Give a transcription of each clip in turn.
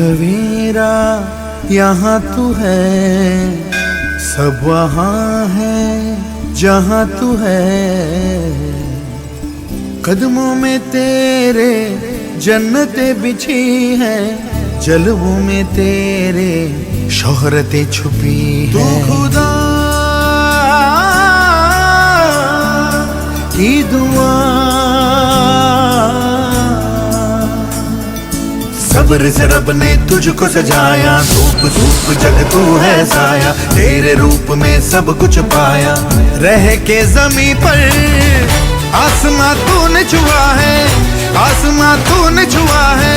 सवेरा यहाँ तू है, सब वहाँ है जहाँ तू है। कदमों में तेरे जन्नतें बिछी हैं, जलवों में तेरे शोहरतें छुपी हैं। तू खुदा की दुआ, सब्र से रब ने तुझको सजाया। धूप धूप जग तू है साया, तेरे रूप में सब कुछ पाया। रह के जमीन पर आसमां तूने छुआ है, आसमां तूने छुआ है,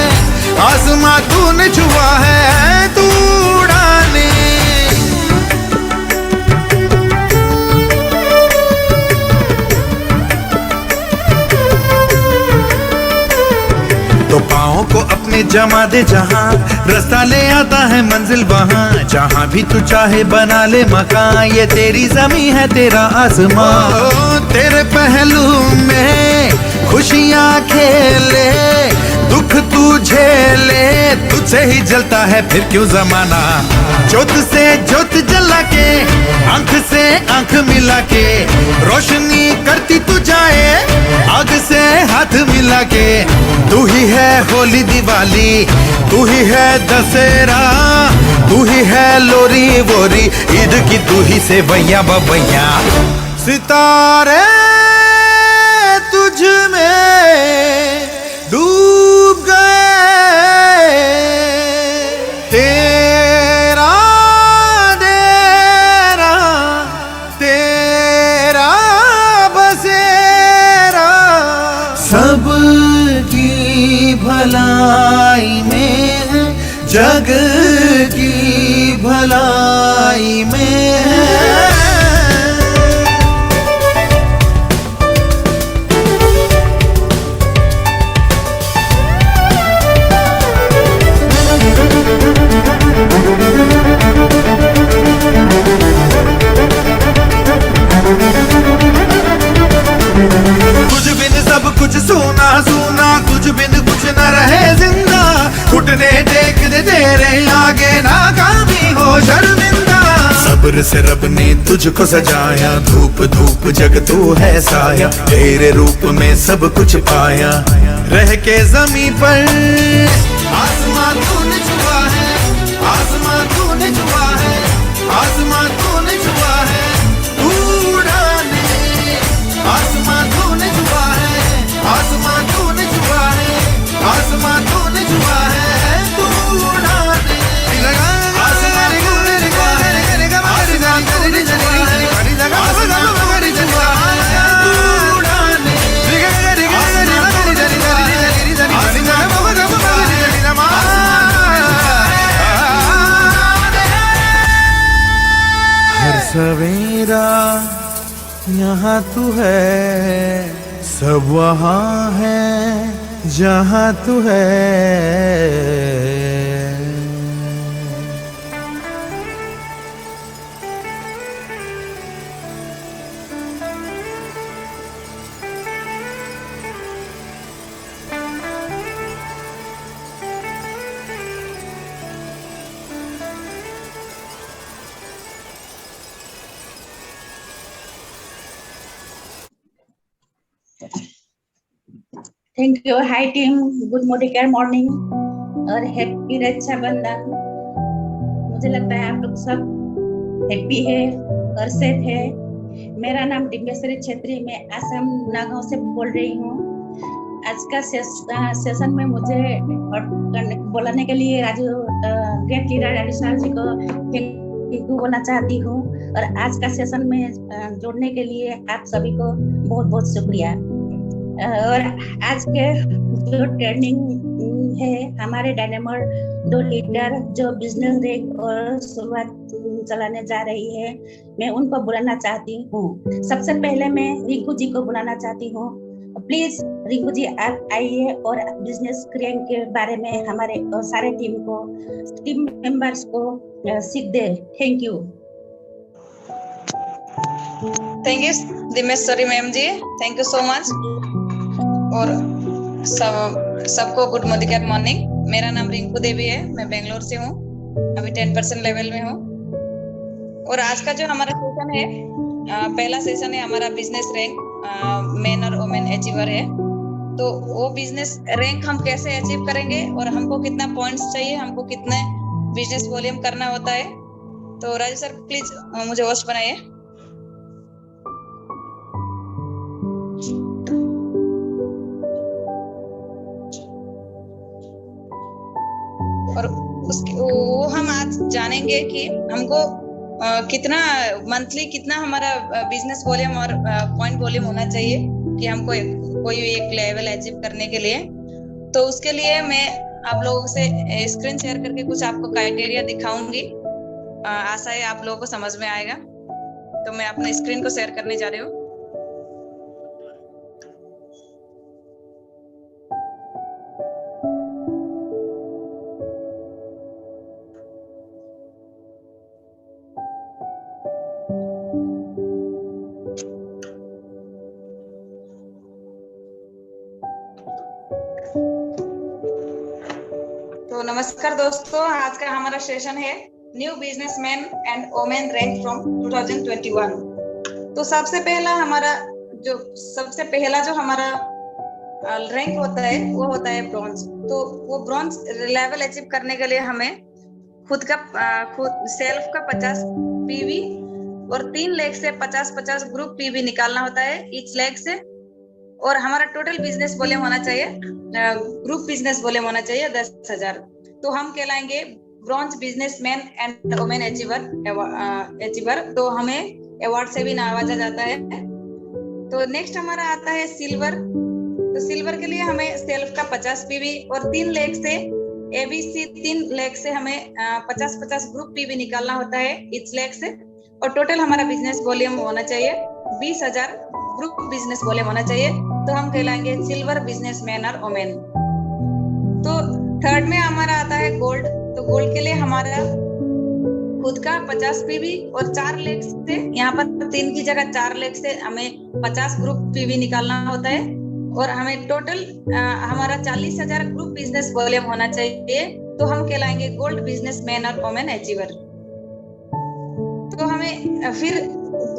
आसमां तूने छुआ है। तू उड़ाने तो पाँव को अपने जमा दे जहाँ, रास्ता ले आता है मंजिल वहाँ। जहाँ भी तू चाहे बना ले मकान, ये तेरी जमी है तेरा आसमां। तेरे पहलू में खुशियाँ खेले, दुख तू झेले, तुझसे ही जलता है फिर क्यों जमाना। जोत से जोत जला के, आंख से आंख मिला के, रोशनी करती तू जाए आग से हाथ मिला के। तू ही है होली दिवाली, तू ही है दशहरा, तू ही है लोरी वोरी, ईद की तू ही से भैया बबैया। सितारे तुझ में डूब गए, तेरा डेरा तेरा बसेरा। सब की भलाई में है, जग की भलाई में है। तुझ बिन सब कुछ सूना सूना, तुझ बिन कुछ न रहे जिंदा। घुटने टेक दे तेरे आगे, नाकामी हो शर्मिंदा। सब्र से रब ने तुझको सजाया, धूप धूप जग तू है साया। तेरे रूप में सब कुछ पाया। रह के जमीन पर आसमां तूने छुआ है, आसमां तूने छुआ है, आसमां तूने छुआ है। उड़ाने आसमां तूने छुआ है, आसमां तूने छुआ है, आसमां तूने छुआ है। तू उड़ाने आसमां तूने छुआ है, आसमां तूने छुआ है, आसमां तूने छुआ है। तू उड़ाने हर सवेरा यहाँ तू है, सब वहाँ है जहाँ तू है। Thank you. Hi team, good morning और हैप्पी रक्षाबंधन। मुझे लगता है आप लोग सब हैप्पी है और सेफ है। मेरा नाम डिम्बेश्वरी छेत्री, मैं आसाम नागांव से बोल रही हूँ। आज का सेशन में मुझे बोलाने के लिए राजू ग्रेट लीडर राजू जी को थैंक यू बोलना चाहती हूँ। और आज का सेशन में जोड़ने के लिए आप सभी को बहुत बहुत शुक्रिया। और आज के जो ट्रेनिंग है, हमारे डायनेमर 2 लीडर जो बिजनेस रैंक और शुरुआत चलाने जा रही है, मैं उनको बुलाना चाहती हूँ। सबसे पहले मैं रिंकू जी को बुलाना चाहती हूँ। प्लीज रिंकू जी आप आइए और बिजनेस रैंक के बारे में हमारे सारे टीम मेंबर्स को सीख दे। Thank you. Thank you Dimeshwari ma'am ji, thank you so much. और सबको गुड मॉर्निंग। मेरा नाम रिंकू देवी है, मैं बेंगलोर से हूँ, अभी 10% लेवल में हूँ। और आज का जो हमारा सेशन है, पहला सेशन है हमारा बिजनेस रैंक मेन और वुमेन अचीवर है। तो वो बिजनेस रैंक हम कैसे अचीव करेंगे और हमको कितना पॉइंट्स चाहिए, हमको कितने बिजनेस वॉल्यूम करना होता है। तो राजू सर प्लीज मुझे होस्ट बनाइए। और वो हम आज जानेंगे कि हमको कितना मंथली कितना हमारा बिजनेस वॉल्यूम और पॉइंट वॉल्यूम होना चाहिए कि हमको कोई एक लेवल अचीव करने के लिए। तो उसके लिए मैं आप लोगों से स्क्रीन शेयर करके कुछ आपको क्राइटेरिया दिखाऊंगी। आशा है आप लोगों को समझ में आएगा। तो मैं अपने स्क्रीन को शेयर करने जा रही हूँ। तो नमस्कार दोस्तों, आज का हमारा सेशन है new businessman and women rank from 2021। तो सबसे पहला जो हमारा रैंक होता है वो होता है ब्रॉन्ज। तो वो ब्रॉन्ज लेवल अचीव करने के लिए हमें खुद सेल्फ का 50 पीवी और 3 लेग से 50-50 ग्रुप पीवी निकालना होता है ईच लेग से। और हमारा टोटल बिजनेस वॉल्यूम होना चाहिए, ग्रुप बिजनेस वॉल्यूम होना चाहिए 10,000। तो हम कहलाएंगे bronze businessman and women achiever. तो हमें अवार्ड से भी नवाजा जाता है। तो नेक्स्ट हमारा आता है सिल्वर। तो सिल्वर के लिए हमें सेल्फ का 50 पीवी और 3 लेग से एबीसी 3 लेग से हमें 50-50 ग्रुप पीवी निकालना होता है ईच लेग से। और टोटल हमारा बिजनेस वॉल्यूम होना चाहिए 20,000 ग्रुप बिजनेस वॉल्यूम होना चाहिए। तो हम कहलाएंगे सिल्वर बिजनेसमैन और वुमेन। तो थर्ड में हमारा आता है गोल्ड। तो गोल्ड के लिए हमारा खुद का 50 पीवी और 4 लेग से, यहाँ पर 3 की जगह 4 लेग से हमें 50 ग्रुप पीवी निकालना होता है। और हमें टोटल हमारा 40,000 ग्रुप बिजनेस वॉल्यूम होना चाहिए। तो हम कहलाएंगे गोल्ड बिजनेसमैन और वुमेन अचीवर। तो हमें फिर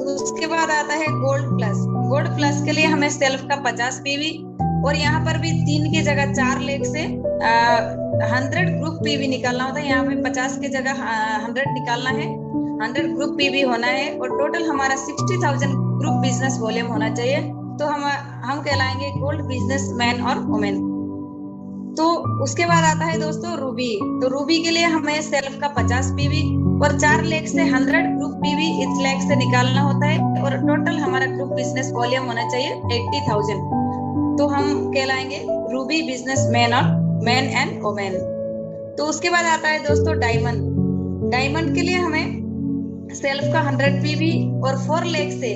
उसके बाद आता है गोल्ड प्लस। गोल्ड प्लस के लिए हमें सेल्फ का 50 पीवी और यहाँ पर भी 3 की जगह 4 लेग से 100 ग्रुप पीवी निकालना होता है। यहाँ पे 50 की जगह 100 निकालना है, 100 ग्रुप पीवी होना है। और टोटल हमारा 60,000 ग्रुप बिजनेस वॉल्यूम होना चाहिए। तो हम कहलाएंगे गोल्ड बिजनेसमैन और वुमेन। तो उसके बाद आता है दोस्तों रूबी। तो रूबी के लिए हमें सेल्फ का 50 पीवी और 4 लेग से 100 ग्रुप पीवी इस लेग से निकालना होता है। और टोटल हमारा ग्रुप बिजनेस वॉल्यूम होना चाहिए 80,000। तो हम कहलाएंगे रूबी बिजनेसमैन और मैन एंड वुमेन। तो उसके बाद आता है दोस्तों डायमंड। डायमंड के लिए हमें सेल्फ का 100 पीवी और 4 लेग से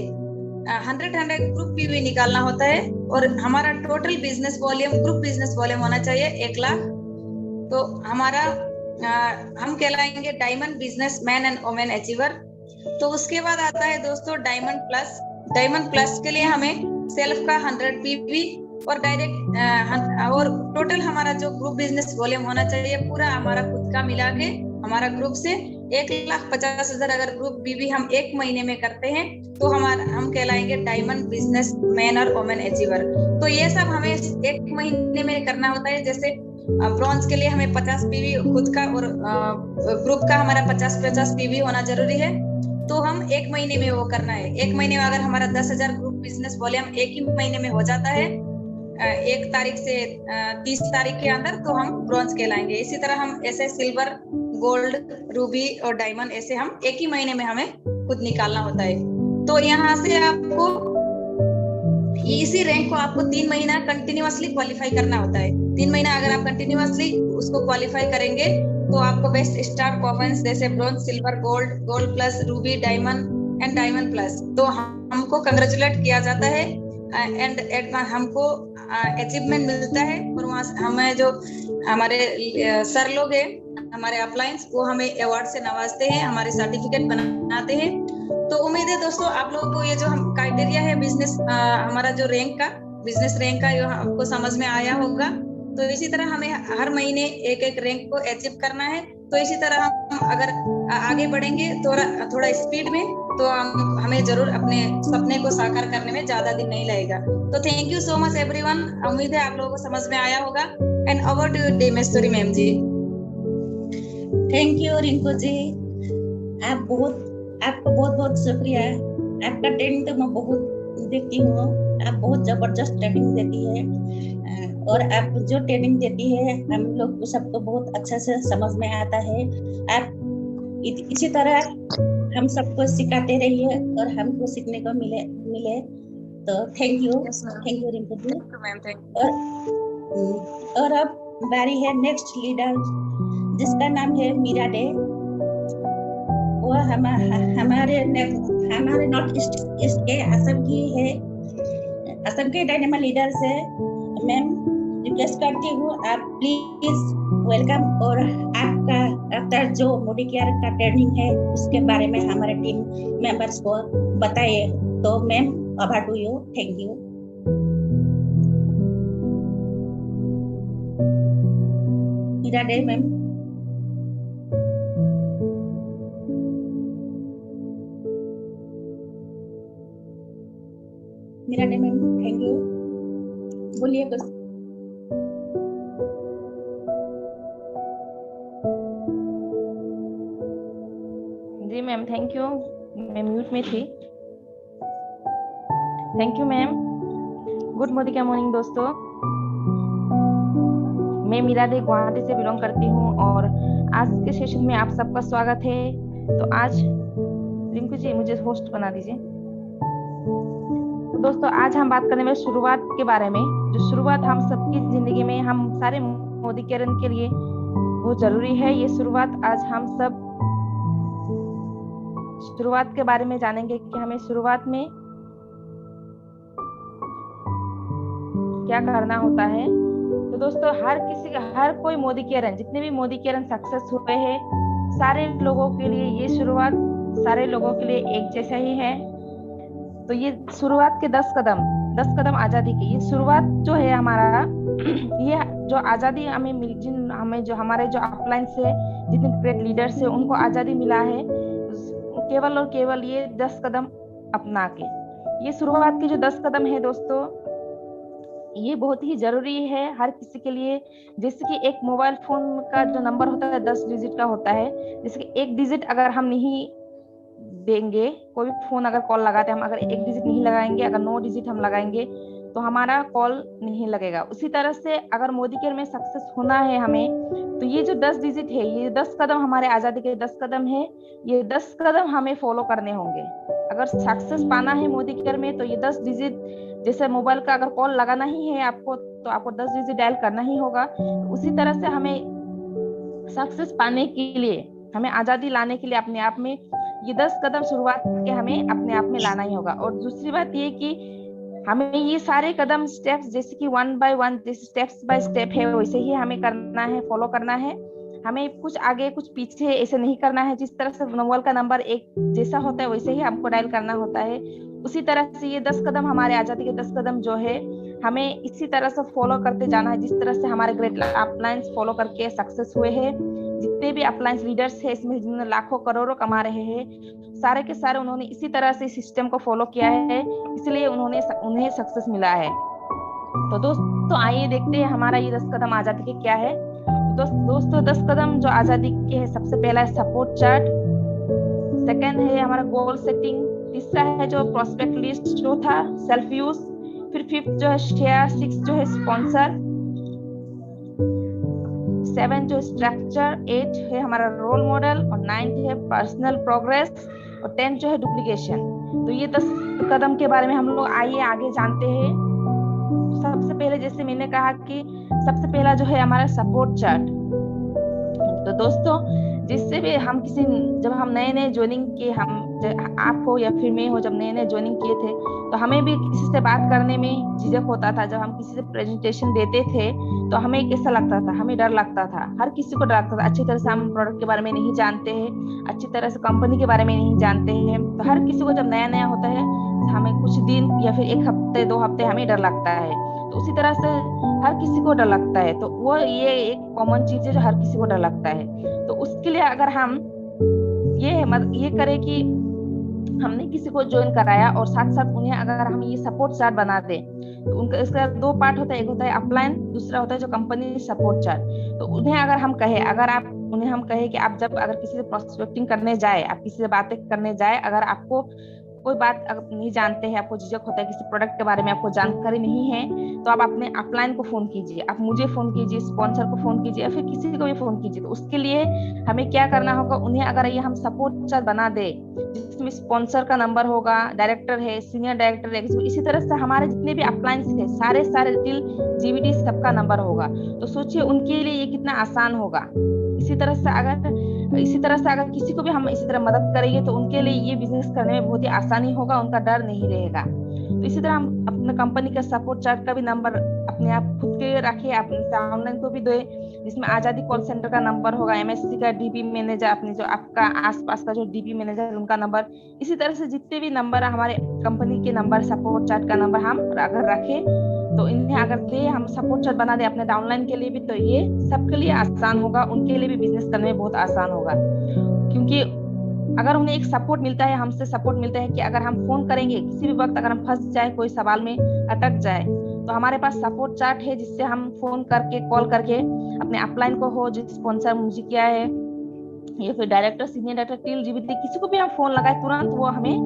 100 ग्रुप पीवी निकालना होता है। और हमारा total business volume group business volume होना चाहिए 1 लाख। तो हमारा हम कहलाएंगे diamond businessman and women achiever. तो उसके बाद आता है दोस्तों डायमंड प्लस। डायमंड प्लस के लिए हमें सेल्फ का 100 पीवी और डायरेक्ट और टोटल हमारा जो ग्रुप बिजनेस वॉल्यूम होना चाहिए पूरा हमारा खुद का मिला के हमारा ग्रुप से 1,50,000 अगर ग्रुप बीबी हम 1 महीने में करते हैं तो हम कहलाएंगे डायमंड बिजनेस मैन और वुमेन अचीवर। तो ये सब हमें 1 महीने में करना होता है। जैसे ब्रॉन्ज के लिए हमें 50 पीवी खुद का और ग्रुप का हमारा 50-50 पीवी होना जरूरी है। तो हम 1 महीने में वो करना है। 1 महीने में अगर हमारा 10,000 ग्रुप बिजनेस वॉल्यूम 1 ही महीने में हो जाता है 1 तारीख से 30 तारीख के अंदर, तो हम ब्रॉन्ज कहलाएंगे। इसी तरह हम ऐसे सिल्वर, गोल्ड, रूबी और डायमंड ऐसे हम 1 ही महीने में हमें खुद निकालना होता है। तो यहाँ से आपको इसी रैंक को आपको 3 महीना कंटिन्यूअसली क्वालिफाई करना होता है। 3 महीना अगर आप कंटिन्यूअसली उसको क्वालिफाई करेंगे तो आपको बेस्ट स्टार परफॉर्मेंस जैसे bronze, silver, gold plus, Ruby, diamond and diamond plus, तो हमको कंग्रेचुलेट किया जाता है एंड हमको अचीवमेंट मिलता है। और वहाँ हमें जो हमारे सर लोग हैं, हमारे अपलाइंस, वो हमें अवार्ड से नवाजते हैं, हमारे सर्टिफिकेट बनाते हैं। तो उम्मीद है दोस्तों आप लोगों को ये जो हम क्राइटेरिया है बिजनेस हमारा जो रैंक का बिजनेस रैंक का आपको समझ में आया होगा। तो इसी तरह हमें हर महीने एक एक रैंक को अचीव करना है। तो इसी तरह हम अगर आगे बढ़ेंगे थोड़ा स्पीड में, तो हमें जरूर अपने सपने को साकार करने में ज्यादा दिन नहीं लगेगा। तो thank you so much everyone. उम्मीद है आप लोगों को समझ में आया होगा। And over to you Maheshwari ma'am ji. Thank you Rinku ji, आपका बहुत बहुत शुक्रिया। आपका ट्रेनिंग तो मैं बहुत देखती हूँ, आप बहुत जबरदस्त ट्रेनिंग देती है और आप जो ट्रेनिंग देती है हम लोग को सबको बहुत अच्छा से समझ में आता है। आप इसी तरह हम सबको सिखाते रहिए और हमको सीखने को मिले। तो थैंक यू रिंकू जी। और अब बारी है नेक्स्ट लीडर जिसका नाम है मीरा डे। वो हमारे नॉर्थ ईस्ट के असम की है, असम के डायनेमा लीडर से। मैम रिक्वेस्ट करती हूँ आप प्लीज वेलकम और आपका जो मोदी केयर का ट्रेनिंग है उसके बारे में हमारे टीम मेंबर्स को बताइए। तो ma'am over to you. Thank you. Meera De ma'am. Meera De ma'am, thank you. बोलिए कुछ। जी मैम, थैंक यू। मैं म्यूट में थी। Thank you ma'am. Good morning दोस्तों। मैं मीरा डे गुवाहाटी से बिलोंग करती हूँ और आज के सेशन में आप सबका स्वागत है। तो आज रिंकू जी मुझे होस्ट बना दीजिए। तो दोस्तों आज हम बात करने वाले शुरुआत के बारे में। जो शुरुआत हम सबकी जिंदगी में, हम सारे मोदी केयर के लिए बहुत जरूरी है। ये शुरुआत आज हम सब शुरुआत के बारे में जानेंगे कि हमें शुरुआत में क्या करना होता है। तो दोस्तों हर कोई मोदी केयर, जितने भी मोदी केयर सक्सेस हुए हैं, सारे लोगों के लिए ये शुरुआत सारे लोगों के लिए एक जैसा ही है। तो ये शुरुआत के 10 कदम आजादी की, ये शुरुआत जो है हमारा, ये जो आजादी हमें हमारे जो अपलाइन से जितने ग्रेट लीडर्स है उनको आजादी मिला है, केवल और केवल ये 10 कदम अपना के। ये शुरुआत के जो 10 कदम है दोस्तों, ये बहुत ही जरूरी है हर किसी के लिए। जैसे कि एक मोबाइल फोन का जो नंबर होता है 10 डिजिट का होता है। जैसे कि एक डिजिट अगर हम नहीं देंगे, कोई भी फोन अगर कॉल लगाते हैं, हम अगर एक डिजिट नहीं लगाएंगे, अगर 9 डिजिट हम लगाएंगे तो हमारा कॉल नहीं लगेगा। उसी तरह से अगर मोदी केयर में सक्सेस होना है हमें, तो ये जो 10 डिजिट है, ये 10 कदम हमारे आजादी के 10 कदम है। ये 10 कदम हमें फॉलो करने होंगे। अगर सक्सेस पाना है मोदी केयर में तो ये 10 डिजिट, जैसे मोबाइल का अगर कॉल लगाना ही है आपको, तो आपको 10 डिजिट डायल करना ही होगा। उसी तरह से हमें सक्सेस पाने के लिए, हमें आजादी लाने के लिए अपने आप में ये 10 कदम शुरुआत के हमें अपने आप में लाना ही होगा। और दूसरी बात ये कि हमें ये सारे कदम स्टेप्स, जैसे कि 1 बाय 1 जैसे स्टेप्स बाय स्टेप है, वैसे ही हमें करना है, फॉलो करना है। हमें कुछ आगे कुछ पीछे ऐसे नहीं करना है। जिस तरह से मोबाइल का नंबर एक जैसा होता है वैसे ही हमको डायल करना होता है। उसी तरह से ये 10 कदम, हमारे आजादी के 10 कदम जो है, हमें इसी तरह से फॉलो करते जाना है जिस तरह से हमारे ग्रेट अपलायंस फॉलो करके सक्सेस हुए हैं। जितने भी अपलायंस लीडर्स है इसमें, जिन्होंने लाखों करोड़ों कमा रहे हैं, सारे के सारे उन्होंने इसी तरह से सिस्टम को फॉलो किया है, इसलिए उन्हें सक्सेस मिला है। तो दोस्तों आइए देखते हैं हमारा ये 10 कदम आजादी के क्या है। तो दोस्तों 10 कदम जो आजादी के है, सबसे पहला है सपोर्ट चार्ट, सेकंड है हमारा गोल सेटिंग, तीसरा है जो प्रोस्पेक्ट लिस्ट, चौथा सेल्फ यूज, फिर 5th जो है शेयर, 6th जो है स्पॉन्सर, 7 जो स्ट्रक्चर, 8 है हमारा रोल मॉडल, और 9 है पर्सनल प्रोग्रेस, और 10 जो है डुप्लीकेशन। तो ये 10 कदम के बारे में हम लोग आइए आगे जानते हैं। सबसे पहले जैसे मैंने कहा कि सबसे पहला जो है हमारा सपोर्ट चार्ट। तो दोस्तों जिससे भी हम जब हम नए ज्वाइनिंग किए, आप हो या फिर मैं हो, जब नए ज्वाइनिंग किए थे तो हमें भी किसी से बात करने में झिझक होता था। जब हम किसी से प्रेजेंटेशन देते थे तो हमें कैसा लगता था, हमें डर लगता था। हर किसी को डर लगता था। अच्छी तरह से हम प्रोडक्ट के बारे में नहीं जानते हैं, अच्छी तरह से कंपनी के बारे में नहीं जानते हैं, तो हर किसी को जब नया होता है हमें कुछ दिन या फिर 1 हफ्ते 2 हफ्ते हमें डर लगता है। तो उसी तरह से हर किसी को डर लगता है। तो वो ये एक कॉमन चीज है जो हर किसी को डर लगता है। तो उसके लिए अगर हम ये करें कि हमने किसी को ज्वाइन कराया और साथ साथ उन्हें अगर हम ये सपोर्ट चार्ट बना दें, तो उनका इसका 2 पार्ट होता है, एक होता है अपलाइन, दूसरा होता है जो कंपनी सपोर्ट चार्ट। तो उन्हें अगर हम कहे कि आप जब अगर किसी से प्रोस्पेक्टिंग करने जाए, आप किसी से बातें करने जाए, अगर आपको कोई बात अगर नहीं जानते हैं, आपको झिझक होता है, किसी प्रोडक्ट के बारे में आपको जानकारी नहीं है, तो आप अपने अपलाइन को फोन कीजिए, आप मुझे फोन कीजिए, स्पॉन्सर को फोन कीजिए, या फिर किसी को भी फोन कीजिए। तो उसके लिए हमें क्या करना होगा, उन्हें अगर ये हम सपोर्ट चार्ट बना दे जिसमें स्पॉन्सर का नंबर होगा, डायरेक्टर है, सीनियर डायरेक्टर है, इसी तरह से हमारे जितने भी अपलाइंस है सारे टिल जीवीडी सबका नंबर होगा। तो सोचिए उनके लिए ये कितना आसान होगा। इसी तरह से अगर किसी को भी हम इसी तरह मदद करेंगे तो उनके लिए ये बिजनेस करने में बहुत ही आसानी होगा, उनका डर नहीं रहेगा। तो इसी तरह हम अपने कंपनी का सपोर्ट चार्ट का भी नंबर अपने आप खुद के रखिए, अपने ऑनलाइन को भी दे, जिसमें आजादी कॉल सेंटर का नंबर होगा, एमएससी का डीपी मैनेजर, अपने जो आपका आसपास का जो डीपी मैनेजर उनका नंबर, इसी तरह से जितने भी नंबर हमारे कंपनी के नंबर, सपोर्ट चार्ट का नंबर हम अगर रखें तो इन्हें अगर दे हम सपोर्ट चार्ट बना दे अपने डाउनलाइन के लिए भी, तो ये सबके लिए आसान होगा, उनके लिए भी बिजनेस करने में बहुत आसान होगा। क्योंकि अगर उन्हें एक सपोर्ट मिलता है, हमसे सपोर्ट मिलता है कि अगर हम फोन करेंगे किसी भी वक्त, अगर हम फंस जाए, कोई सवाल में अटक जाए, तो हमारे पास सपोर्ट चार्ट है जिससे हम फोन करके, कॉल करके अपने अपलाइन को हो, जो स्पॉन्सर मुझे किया है, या फिर डायरेक्टर, सीनियर डायरेक्टर, टील जीबीटी, किसी को भी हम फोन लगाए तुरंत वो हमें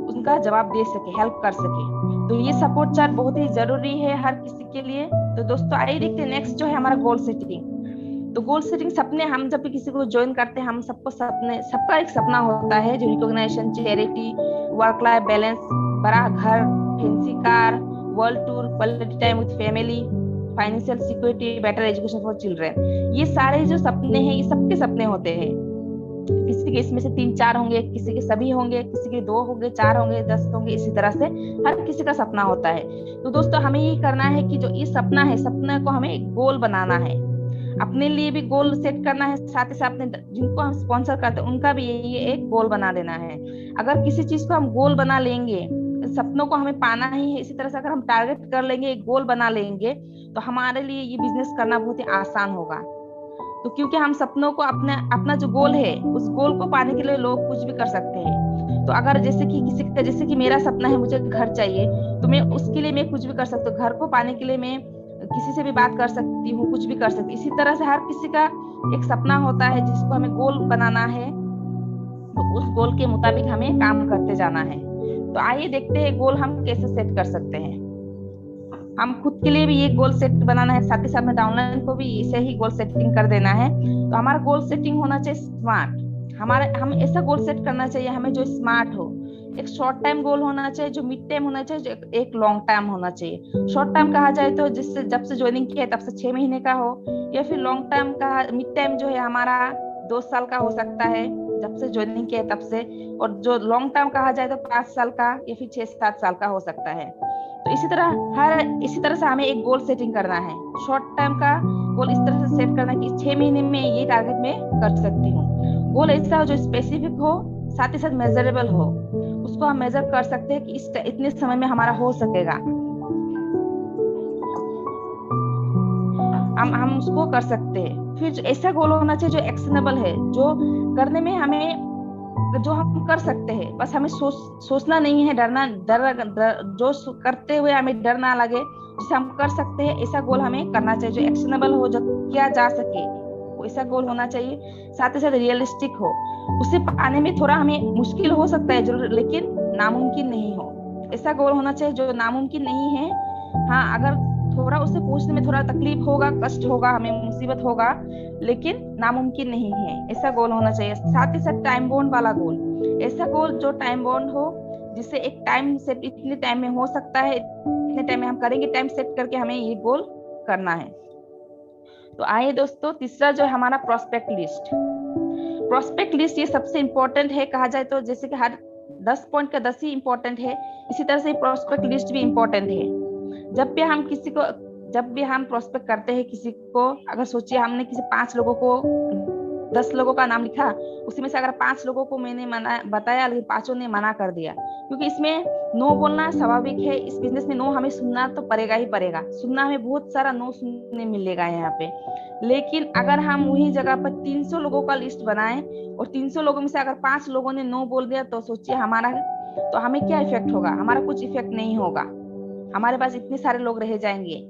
उनका जवाब दे सके, हेल्प कर सके। तो ये सपोर्ट चार्ट बहुत ही जरूरी है हर किसी के लिए। तो दोस्तों आइए देखते हैं नेक्स्ट जो है हमारा गोल सेटिंग। तो गोल सेटिंग सपने, हम जब भी किसी को ज्वाइन करते हैं, हम सबका एक सपना होता है, जो recognition, charity, work life balance, बड़ा घर, fancy car, world tour, quality time with family, financial security, better education for children. ये सारे जो सपने हैं, ये सबके सपने होते हैं। किसी के इसमें से 3-4 होंगे, किसी के सभी होंगे, किसी के 2 होंगे, 4 होंगे, 10 होंगे, इसी तरह से हर किसी का सपना होता है। तो दोस्तों हमें ये करना है कि जो ये सपना है, सपने को हमें एक गोल बनाना है, अपने लिए भी गोल सेट करना है, साथ ही साथ जिनको हम स्पॉन्सर करते हैं उनका भी ये एक गोल बना देना है। अगर किसी चीज को हम गोल बना लेंगे, सपनों को हमें पाना ही है, इसी तरह से अगर हम टारगेट कर लेंगे, एक गोल बना लेंगे, तो हमारे लिए ये बिजनेस करना बहुत ही आसान होगा। तो क्योंकि हम सपनों को अपना जो गोल है, उस गोल को पाने के लिए लोग कुछ भी कर सकते हैं। तो अगर जैसे कि मेरा सपना है, मुझे घर चाहिए, तो मैं उसके लिए मैं कुछ भी कर सकती हूँ। घर को पाने के लिए मैं किसी से भी बात कर सकती हूँ, कुछ भी कर सकती हूँ। इसी तरह से हर किसी का एक सपना होता है जिसको हमें गोल बनाना है, तो उस गोल के मुताबिक हमें काम करते जाना है। तो आइए देखते हैं गोल हम कैसे सेट कर सकते हैं। हम खुद के लिए भी ये गोल सेट बनाना है, साथ ही साथ में डाउनलाइन को भी इसे ही गोल सेटिंग कर देना है। तो हमारा गोल सेटिंग होना चाहिए स्मार्ट। हम ऐसा गोल सेट करना चाहिए हमें जो स्मार्ट हो। एक शॉर्ट टाइम गोल होना चाहिए, जो मिड टाइम होना चाहिए, जो एक लॉन्ग टाइम होना चाहिए। शॉर्ट टाइम कहा जाए तो जिससे जब से ज्वाइनिंग किया है तब से 6 महीने का हो, या फिर लॉन्ग टाइम का, मिड टाइम जो है हमारा 2 साल का हो सकता है, जब से ज्वाइनिंग किया है तब से। और जो लॉन्ग टाइम कहा जाए तो 5 साल का या फिर 6-7 साल का हो सकता है। तो इसी तरह से हमें एक गोल सेटिंग करना है। शॉर्ट टाइम का गोल इस तरह से सेट करना है कि 6 महीने में ये टारगेट मैं कर सकती हूँ। गोल ऐसा हो जो स्पेसिफिक हो, साथ ही साथ मेजरेबल हो, उसको हम मेजर कर सकते हैं कि इतने समय में हमारा हो सकेगा, हम उसको कर सकते हैं। फिर ऐसा गोल होना चाहिए जो एक्शनेबल है, जो करने में हमें, जो हम कर सकते हैं, बस हमें सोचना नहीं है, जो करते हुए हमें डर ना लगे, जिसे हम कर सकते हैं, ऐसा गोल हमें करना चाहिए। जो एक्शनेबल हो, जो किया जा सके, ऐसा गोल होना चाहिए। साथ ही साथ रियलिस्टिक हो, उसे पाने में थोड़ा हमें मुश्किल हो सकता है जरूर, लेकिन नामुमकिन नहीं हो। ऐसा गोल होना चाहिए जो नामुमकिन नहीं है। हाँ, अगर थोड़ा उसे पहुंचने में थोड़ा तकलीफ होगा, कष्ट होगा, हमें मुसीबत होगा, लेकिन नामुमकिन नहीं है, ऐसा गोल होना चाहिए। साथ ही साथ टाइम बाउंड वाला गोल, ऐसा गोल जो टाइम बाउंड हो, जिससे एक टाइम सेट, इतने टाइम में हो सकता है, इतने टाइम में हम करेंगे, टाइम सेट करके हमें ये गोल करना है। तो आइए दोस्तों, तीसरा जो है हमारा प्रोस्पेक्ट लिस्ट। ये सबसे इम्पोर्टेंट है, कहा जाए तो जैसे कि हर 10 पॉइंट का 10 ही इम्पोर्टेंट है, इसी तरह से प्रोस्पेक्ट लिस्ट भी इम्पोर्टेंट है। जब भी हम प्रोस्पेक्ट करते हैं किसी को, अगर सोचिए हमने किसी 5 लोगों को 10 लोगों का नाम लिखा, उसी में से अगर 5 लोगों को मैंने बताया, लेकिन 5 ने मना कर दिया, क्योंकि इसमें नो बोलना स्वाभाविक है। इस बिजनेस में नो हमें सुनना तो पड़ेगा ही पड़ेगा, सुनना हमें बहुत सारा नो सुनने मिलेगा यहाँ पे। लेकिन अगर हम वही जगह पर 300 लोगों का लिस्ट बनाएं और 300 लोगों में से अगर 5 लोगों ने नो बोल दिया, तो सोचिए तो हमें क्या इफेक्ट होगा? हमारा कुछ इफेक्ट नहीं होगा, हमारे पास इतने सारे लोग रह जाएंगे।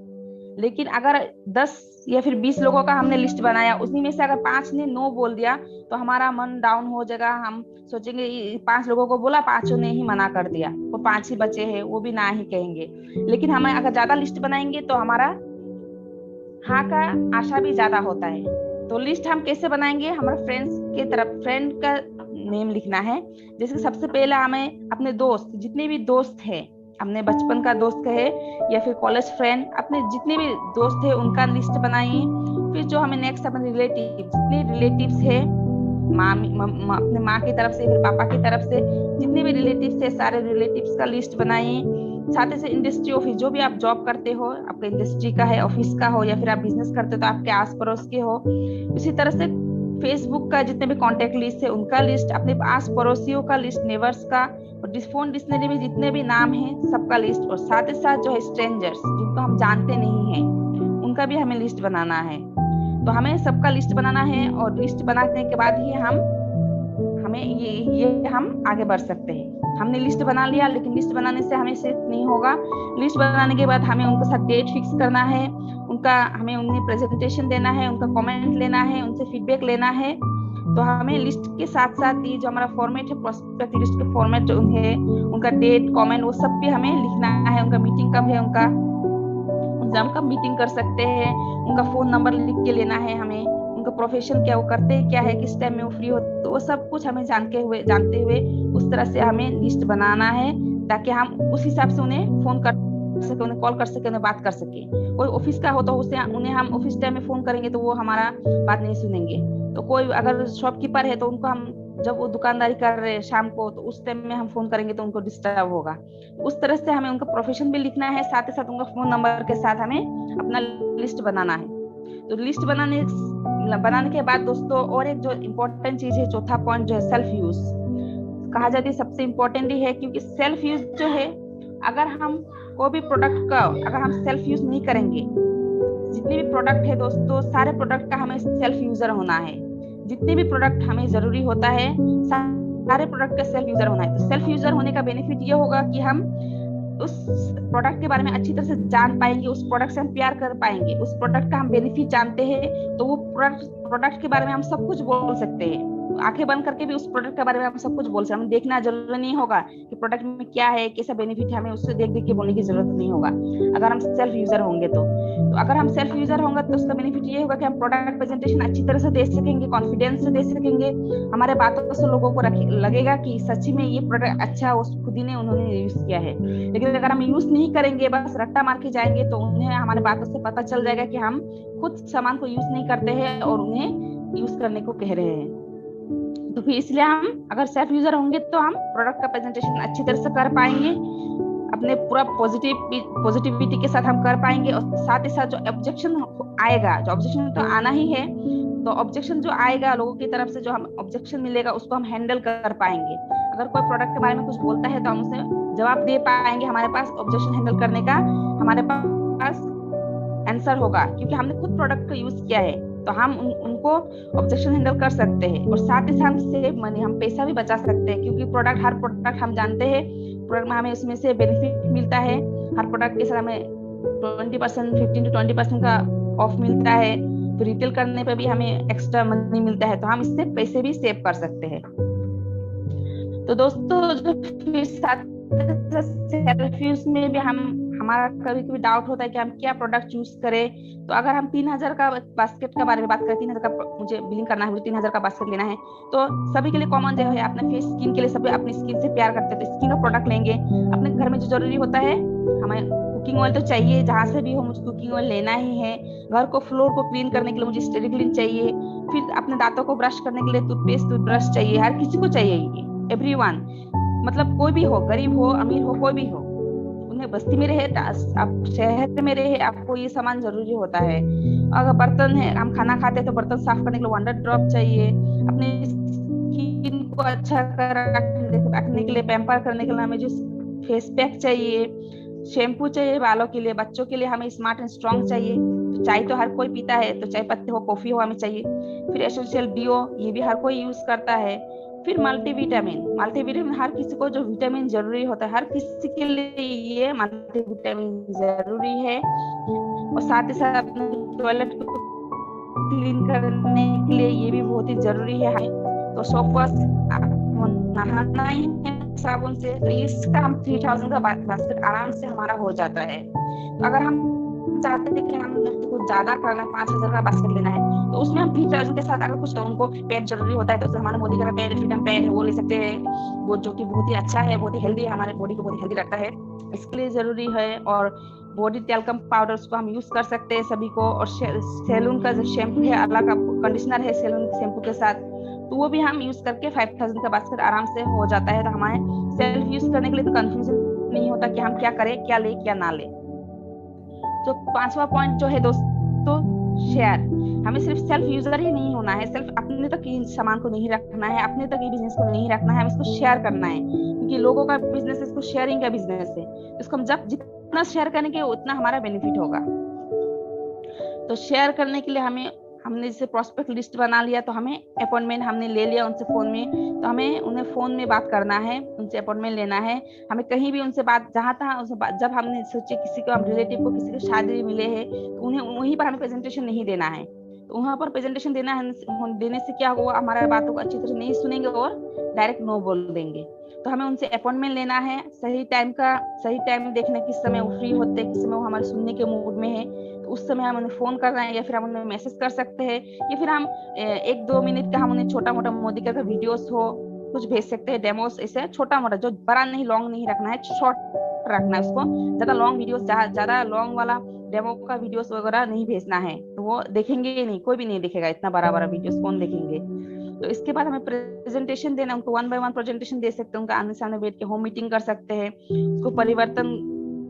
लेकिन अगर 10 या फिर 20 लोगों का हमने लिस्ट बनाया, उसी में से अगर 5 ने नो बोल दिया, तो हमारा मन डाउन हो जाएगा। हम सोचेंगे 5 लोगों को बोला, 5 ने ही मना कर दिया, वो 5 ही बचे हैं, वो भी ना ही कहेंगे। लेकिन हमें अगर ज्यादा लिस्ट बनाएंगे तो हमारा हाँ का आशा भी ज्यादा होता है। तो लिस्ट हम कैसे बनाएंगे? हमारे फ्रेंड का नेम लिखना है। जैसे सबसे पहले हमें अपने दोस्त, जितने भी दोस्त हैं, अपने बचपन का दोस्त है या फिर कॉलेज फ्रेंड, अपने जितने भी दोस्त है उनका लिस्ट बनाइए। फिर जो हमें नेक्स्ट अपने जितने रिलेटिव्स है, अपने माँ की तरफ से, फिर पापा की तरफ से जितने भी रिलेटिव्स है, सारे रिलेटिव्स का लिस्ट बनाइए। साथ ही इंडस्ट्री ऑफिस, जो भी आप जॉब करते हो, आपका इंडस्ट्री का है, ऑफिस का हो, या फिर आप बिजनेस करते हो तो आपके आस पड़ोस के हो। इसी तरह से फेसबुक का जितने भी कॉन्टेक्ट लिस्ट है उनका लिस्ट, अपने आस पड़ोसियों का लिस्ट, नेबर्स का, और फोन डिक्शनरी में जितने भी नाम हैं सबका लिस्ट। और साथ ही साथ जो है स्ट्रेंजर्स, जिनको हम जानते नहीं हैं, उनका भी हमें लिस्ट बनाना है। तो हमें सबका लिस्ट बनाना है, और लिस्ट बनाने के बाद ही हम आगे बढ़ सकते हैं। हमने लिस्ट बना लिया, लेकिन लिस्ट बनाने से हमें सिर्फ नहीं होगा। लिस्ट बनाने के बाद हमें उनके साथ डेट फिक्स करना है, हमें उन्हें प्रेजेंटेशन देना है, उनका कमेंट लेना है, उनसे फीडबैक लेना है। तो हमें लिस्ट के साथ साथ ही जो हमारा फॉर्मेट है, प्रोस्पेक्ट लिस्ट के फॉर्मेट जो है, उनका डेट, कमेंट, वो सब भी हमें लिखना है। उनका मीटिंग कब है, उनका हम कब मीटिंग कर सकते हैं, उनका फोन नंबर लिख के लेना है हमें, उनका प्रोफेशन क्या, वो करते हैं क्या है, किस टाइम में वो फ्री हो, तो वो सब कुछ हमें जानते हुए उस तरह से हमें लिस्ट बनाना है, ताकि हम उस हिसाब से उन्हें फोन कर सके, उन्हें कॉल कर सके, उन्हें बात कर सके। कोई ऑफिस का हो तो उन्हें हम ऑफिस टाइम में फोन करेंगे तो वो हमारा बात नहीं सुनेंगे। तो कोई अगर शॉपकीपर है तो उनको हम, जब वो दुकानदारी कर रहे हैं शाम को, तो उस टाइम में हम फोन करेंगे तो उनको डिस्टर्ब होगा। उस तरह से हमें उनका प्रोफेशन भी लिखना है, साथ ही साथ उनका फोन नंबर के साथ हमें अपना लिस्ट बनाना है। तो लिस्ट बनाने के बाद दोस्तों, और एक जो इम्पोर्टेंट चीज है, चौथा पॉइंट जो है सेल्फ यूज, कहा जाता है सबसे इम्पोर्टेंट ही है। क्योंकि सेल्फ यूज जो है, अगर हम कोई भी प्रोडक्ट का अगर हम सेल्फ यूज नहीं करेंगे, जितने भी प्रोडक्ट है दोस्तों, सारे प्रोडक्ट का हमें सेल्फ यूजर होना है। जितने भी प्रोडक्ट हमें जरूरी होता है, सारे प्रोडक्ट का सेल्फ यूजर होना है। तो सेल्फ यूजर होने का बेनिफिट ये होगा कि हम उस प्रोडक्ट के बारे में अच्छी तरह से जान पाएंगे, उस प्रोडक्ट से हम प्यार कर पाएंगे, उस प्रोडक्ट का हम बेनिफिट जानते हैं, तो वो प्रोडक्ट के बारे में हम सब कुछ बोल सकते हैं। आंखें बंद करके भी उस प्रोडक्ट के बारे में हम सब कुछ बोल सकते हैं। हमें देखना जरूरी नहीं होगा कि प्रोडक्ट में क्या है, कैसा बेनिफिट है, हमें उससे देख देख के बोलने की जरूरत नहीं होगा, अगर हम सेल्फ यूजर होंगे तो अगर हम सेल्फ यूजर होंगे तो उसका बेनिफिट ये होगा कि हम प्रोडक्ट प्रेजेंटेशन अच्छी तरह से दे सकेंगे, कॉन्फिडेंस से दे सकेंगे। हमारे बातों से लोगों को लगेगा कि सच्ची में ये प्रोडक्ट अच्छा खुद ही ने उन्होंने यूज किया है। लेकिन अगर हम यूज नहीं करेंगे, बस रट्टा मार के जाएंगे, तो उन्हें हमारे बातों से पता चल जाएगा कि हम खुद सामान को यूज नहीं करते हैं और उन्हें यूज करने को कह रहे हैं। तो फिर इसलिए हम अगर सेल्फ यूजर होंगे तो हम प्रोडक्ट का प्रेजेंटेशन अच्छी तरह से कर पाएंगे, अपने पूरा पॉजिटिविटी के साथ हम कर पाएंगे। और साथ ही साथ जो ऑब्जेक्शन आएगा, जो ऑब्जेक्शन तो आना ही है, तो ऑब्जेक्शन जो आएगा लोगों की तरफ से, जो हम ऑब्जेक्शन मिलेगा उसको हम हैंडल कर पाएंगे। अगर कोई प्रोडक्ट के बारे में कुछ बोलता है तो हम उसे जवाब दे पाएंगे, हमारे पास ऑब्जेक्शन हैंडल करने का हमारे पास आंसर होगा, क्योंकि हमने खुद प्रोडक्ट को यूज किया है, तो हम उनको ऑब्जेक्शन हैंडल कर सकते हैं। और साथ ही साथ हम सेव मनी, हम पैसा भी बचा सकते हैं, क्योंकि हर प्रोडक्ट हम जानते हैं, प्रोडक्ट में हमें उसमें से बेनिफिट मिलता है। हर प्रोडक्ट के साथ हमें 20%, 15 to 20% का ऑफ मिलता है। तो रिटेल करने पे भी हमें एक्स्ट्रा मनी मिलता है, तो हम इससे पैसे भी सेव कर सकते हैं। तो दोस्तों, जो साथ सेल्फ यूज में भी हमारा कभी कभी डाउट होता है कि हम क्या प्रोडक्ट चूज करें। तो अगर हम 3000 का बास्केट का बारे में बात करें, 3000 का मुझे बिलिंग करना है, मुझे 3000 का बास्केट लेना है, तो सभी के लिए कॉमन जो है अपने फेस स्किन के लिए, सभी अपनी स्किन से प्यार करते हैं तो स्किन का प्रोडक्ट लेंगे। अपने घर में जो जरूरी होता है, हमें कुकिंग ऑयल तो चाहिए, जहां से भी हो मुझे कुकिंग ऑयल लेना ही है। घर को फ्लोर को क्लीन करने के लिए मुझे स्टेरिक्लीन चाहिए। फिर अपने दांतों को ब्रश करने के लिए टूथपेस्ट, टूथब्रश चाहिए, हर किसी को चाहिए ये, एवरीवन, मतलब कोई भी हो, गरीब हो, अमीर हो, कोई भी हो, उन्हें बस्ती में रहे, आप शहर में रहे, आपको ये सामान जरूरी होता है। अगर बर्तन है, हम खाना खाते हैं तो बर्तन साफ करने के लिए वंडर ड्रॉप चाहिए, अपने स्किन को अच्छा रखने के लिए, पैम्पर करने के लिए हमें जो फेस पैक चाहिए, शैम्पू चाहिए बालों के लिए, बच्चों के लिए हमें स्मार्ट एंड स्ट्रॉन्ग चाहिए। तो चाय तो हर कोई पीता है, तो चाय पत्ती हो, कॉफी हो, हमें चाहिए। फिर एसेंशियल डीओ, ये भी हर कोई यूज करता है। फिर मल्टीविटामिन हर किसी को जो विटामिन जरूरी होता है, हर किसी के लिए ये मल्टीविटामिन जरूरी है। और साथ ही साथ अपने टॉयलेट को क्लीन करने के लिए ये भी बहुत ही जरूरी है। तो सोप वॉश नहाना ही है साबुन से, तो इसका हम 3000 का बास्केट आराम से हमारा हो जाता है। तो अगर हम चाहते हैं कि हम कुछ ज्यादा करना, 5000 का बास्केट लेना है, तो उसमें हम 3000 के साथ अगर कुछ उनको पैड जरूरी होता है, तो हमारा मोदी का पैड, फ्रीडम पैड है, वो ले सकते हैं, वो जो कि बहुत ही अच्छा है, बहुत ही हेल्दी है, हमारे बॉडी को बहुत हेल्दी रखता है, इसके लिए जरूरी है। और बॉडी टेल्कम पाउडर, उसको हम यूज कर सकते हैं सभी को। और सैलून का जो शैम्पू है, अलग कंडीशनर है सैलून शैम्पू के साथ, तो वो भी हम यूज करके 5000 का बास्केट आराम से हो जाता है। तो हमारे सेल्फ यूज करने के लिए तो कंफ्यूजन नहीं होता कि हम क्या करें, क्या ले क्या ना ले। तो 5वां पॉइंट जो है दोस्तों, शेयर। हमें सिर्फ सेल्फ यूजर ही नहीं होना है, सिर्फ अपने तक ही सामान को नहीं रखना है, अपने तक ही बिजनेस को नहीं रखना है, हमें इसको शेयर करना है। क्योंकि लोगों का बिजनेस, इसको शेयरिंग का बिजनेस है। इसको हम जब जितना शेयर करेंगे उतना हमारा बेनिफिट होगा। तो शेयर करने के लिए हमने जैसे प्रोस्पेक्ट लिस्ट बना लिया, तो हमें अपॉइंटमेंट हमने ले लिया उनसे फोन में, तो हमें उन्हें फोन में बात करना है, उनसे अपॉइंटमेंट लेना है। हमें कहीं भी उनसे बात, जहाँ तहाँ उनसे बात, जब हमने सोचे किसी को, हम रिलेटिव को किसी को शादी मिले हैं, तो उन्हें वहीं पर हमें प्रेजेंटेशन नहीं देना है। तो वहाँ पर प्रेजेंटेशन देने से क्या होगा, हमारे बातों को अच्छी तरह नहीं सुनेंगे और डायरेक्ट नो बोल देंगे। तो हमें उनसे अपॉइंटमेंट लेना है, सही टाइम देखना, किस समय वो फ्री होते हैं, किस समय वो हमारे सुनने के मूड में है, तो उस समय हम उन्हें फोन कर रहे हैं, या फिर हम उन्हें मैसेज कर सकते हैं, या फिर हम 1-2 मिनट का हम उन्हें छोटा मोटा मोदी का वीडियोस हो कुछ भेज सकते हैं, डेमोस, ऐसे छोटा मोटा, जो बड़ा नहीं, लॉन्ग नहीं रखना है, शॉर्ट रखना है उसको। ज्यादा लॉन्ग वीडियोस, ज्यादा लॉन्ग वाला डेमो का वीडियोस वगैरह नहीं भेजना है, तो वो देखेंगे ही नहीं, कोई भी नहीं देखेगा, इतना बड़ा वीडियोस कौन देखेंगे। तो इसके बाद हमें प्रेजेंटेशन देना, उनको 1 बाय 1 प्रेजेंटेशन दे सकते हैं, उनका आमने सामने बैठ के होम मीटिंग कर सकते हैं, उसको परिवर्तन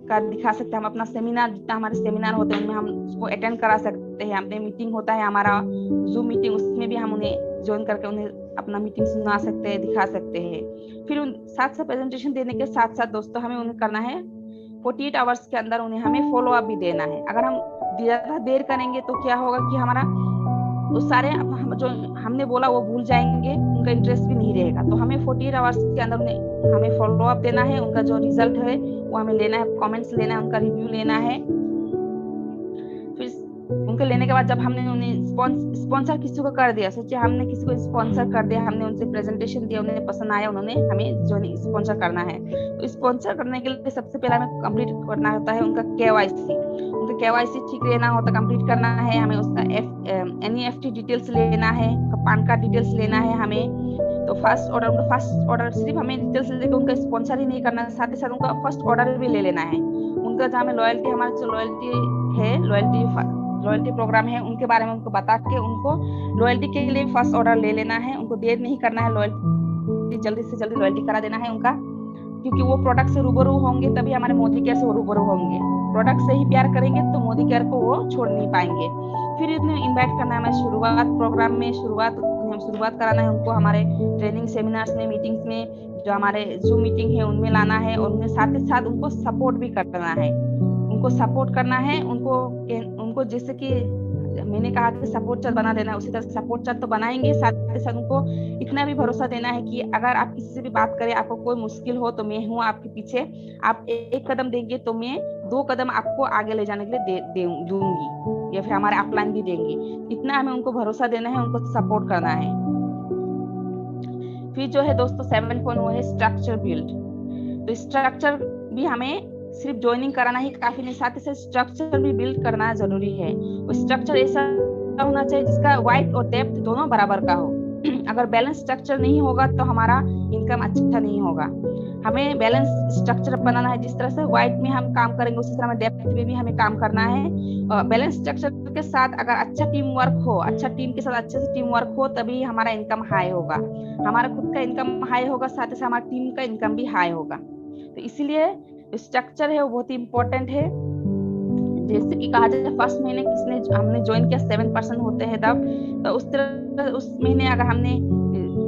का दिखा सकते हैं। हम अपना सेमिनार, जितना हमारे सेमिनार होते हैं उनमें हम उसको अटेंड करा सकते हैं। अपने मीटिंग होता है हमारा जूम मीटिंग, उसमें भी हम उन्हें ज्वाइन करके उन्हें अपना मीटिंग सुना सकते हैं, दिखा सकते हैं। फिर उन साथ प्रेजेंटेशन देने के साथ साथ दोस्तों, हमें उन्हें करना है 48 आवर्स के अंदर उन्हें हमें फॉलो अप भी देना है। अगर हम ज्यादा देर करेंगे तो क्या होगा कि हमारा वो सारे जो हमने बोला वो भूल जाएंगे, उनका इंटरेस्ट भी नहीं रहेगा। तो हमें 48 आवर्स के अंदर हमें फॉलो अप देना है, उनका जो रिजल्ट है वो हमें लेना है, कमेंट्स लेना है, उनका रिव्यू लेना है। फिर उनके लेने के बाद जब हमने उन्हें स्पॉन्सर किसी को कर दिया, सोचिए हमने किसी को स्पॉन्सर कर दिया, हमने उनसे प्रेजेंटेशन दिया, उन्हें पसंद आया, उन्होंने हमें जो स्पॉन्सर करना है, तो स्पॉन्सर करने के लिए सबसे पहले हमें कंप्लीट करना होता है उनका KYC। उनका KYC ठीक रहना होता, कंप्लीट करना है हमें, उसका NEFT डिटेल्स लेना है, पान कार्ड डिटेल्स लेना है हमें। तो फर्स्ट ऑर्डर सिर्फ हमें डिटेल्स लेके उनका स्पॉन्सर ही नहीं करना, साथ ही साथ उनका फर्स्ट ऑर्डर भी ले लेना है। उनका जहाँ में लॉयल्टी, हमारा जो लॉयल्टी प्रोग्राम है, उनके बारे में उनको बता के उनको लॉयल्टी के लिए फर्स्ट ऑर्डर ले लेना है। उनको देर नहीं करना है, लॉयल्टी जल्दी से जल्दी लॉयल्टी करा देना है उनका, क्योंकि वो प्रोडक्ट से रूबरू होंगे तभी हमारे मोदी केयर से वो रूबरू होंगे। प्रोडक्ट से ही प्यार करेंगे तो मोदी केयर को वो छोड़ नहीं पाएंगे। फिर इन्हें इन्वाइट करना है हमें शुरुआत प्रोग्राम में, शुरुआत कराना है उनको हमारे ट्रेनिंग सेमिनार्स में, मीटिंग्स में, जो हमारे जूम मीटिंग है उनमें लाना है, और उन्हें साथ ही साथ उनको सपोर्ट भी करना है। उनको जैसे कि मैंने कहा कि सपोर्ट चैट बना देना है, उसी तरह सपोर्ट चैट तो बनाएंगे, साथ ही साथ उनको इतना भी भरोसा देना है कि अगर आप किसी से भी बात करें, आपको कोई मुश्किल हो तो मैं हूँ आपके पीछे, आप 1 कदम देंगे तो मैं 2 कदम आपको आगे ले जाने के लिए दूंगी, या फिर हमारे अपलाइन भी देंगे। इतना हमें उनको भरोसा देना है, उनको सपोर्ट करना है। फिर जो है दोस्तों 7 पॉइंट, वो है स्ट्रक्चर बिल्ड। तो स्ट्रक्चर भी हमें सिर्फ ज्वाइनिंग कराना ही काफी नहीं, साथ ही साथ स्ट्रक्चर भी बिल्ड करना जरूरी है। वो स्ट्रक्चर ऐसा होना चाहिए जिसका वाइड और डेप्थ दोनों बराबर का हो। अगर बैलेंस स्ट्रक्चर नहीं होगा तो हमारा इनकम अच्छा नहीं होगा। हमें बैलेंस स्ट्रक्चर बनाना है, जिस तरह से वाइड में हम काम करेंगे उसी तरह में डेप्थ में भी हमें काम करना है। बैलेंस स्ट्रक्चर के साथ अगर अच्छा टीम वर्क हो, अच्छा टीम के साथ अच्छे से टीम वर्क हो, तभी हमारा इनकम हाई होगा, हमारा खुद का इनकम हाई होगा, साथ ही साथ हमारा टीम का इनकम भी हाई होगा। तो इसीलिए स्ट्रक्चर है वो बहुत ही इंपॉर्टेंट है। जैसे कि कहा जाए फर्स्ट महीने हमने ज्वाइन किया 7% होते हैं तब, तो उस तरह उस महीने अगर हमने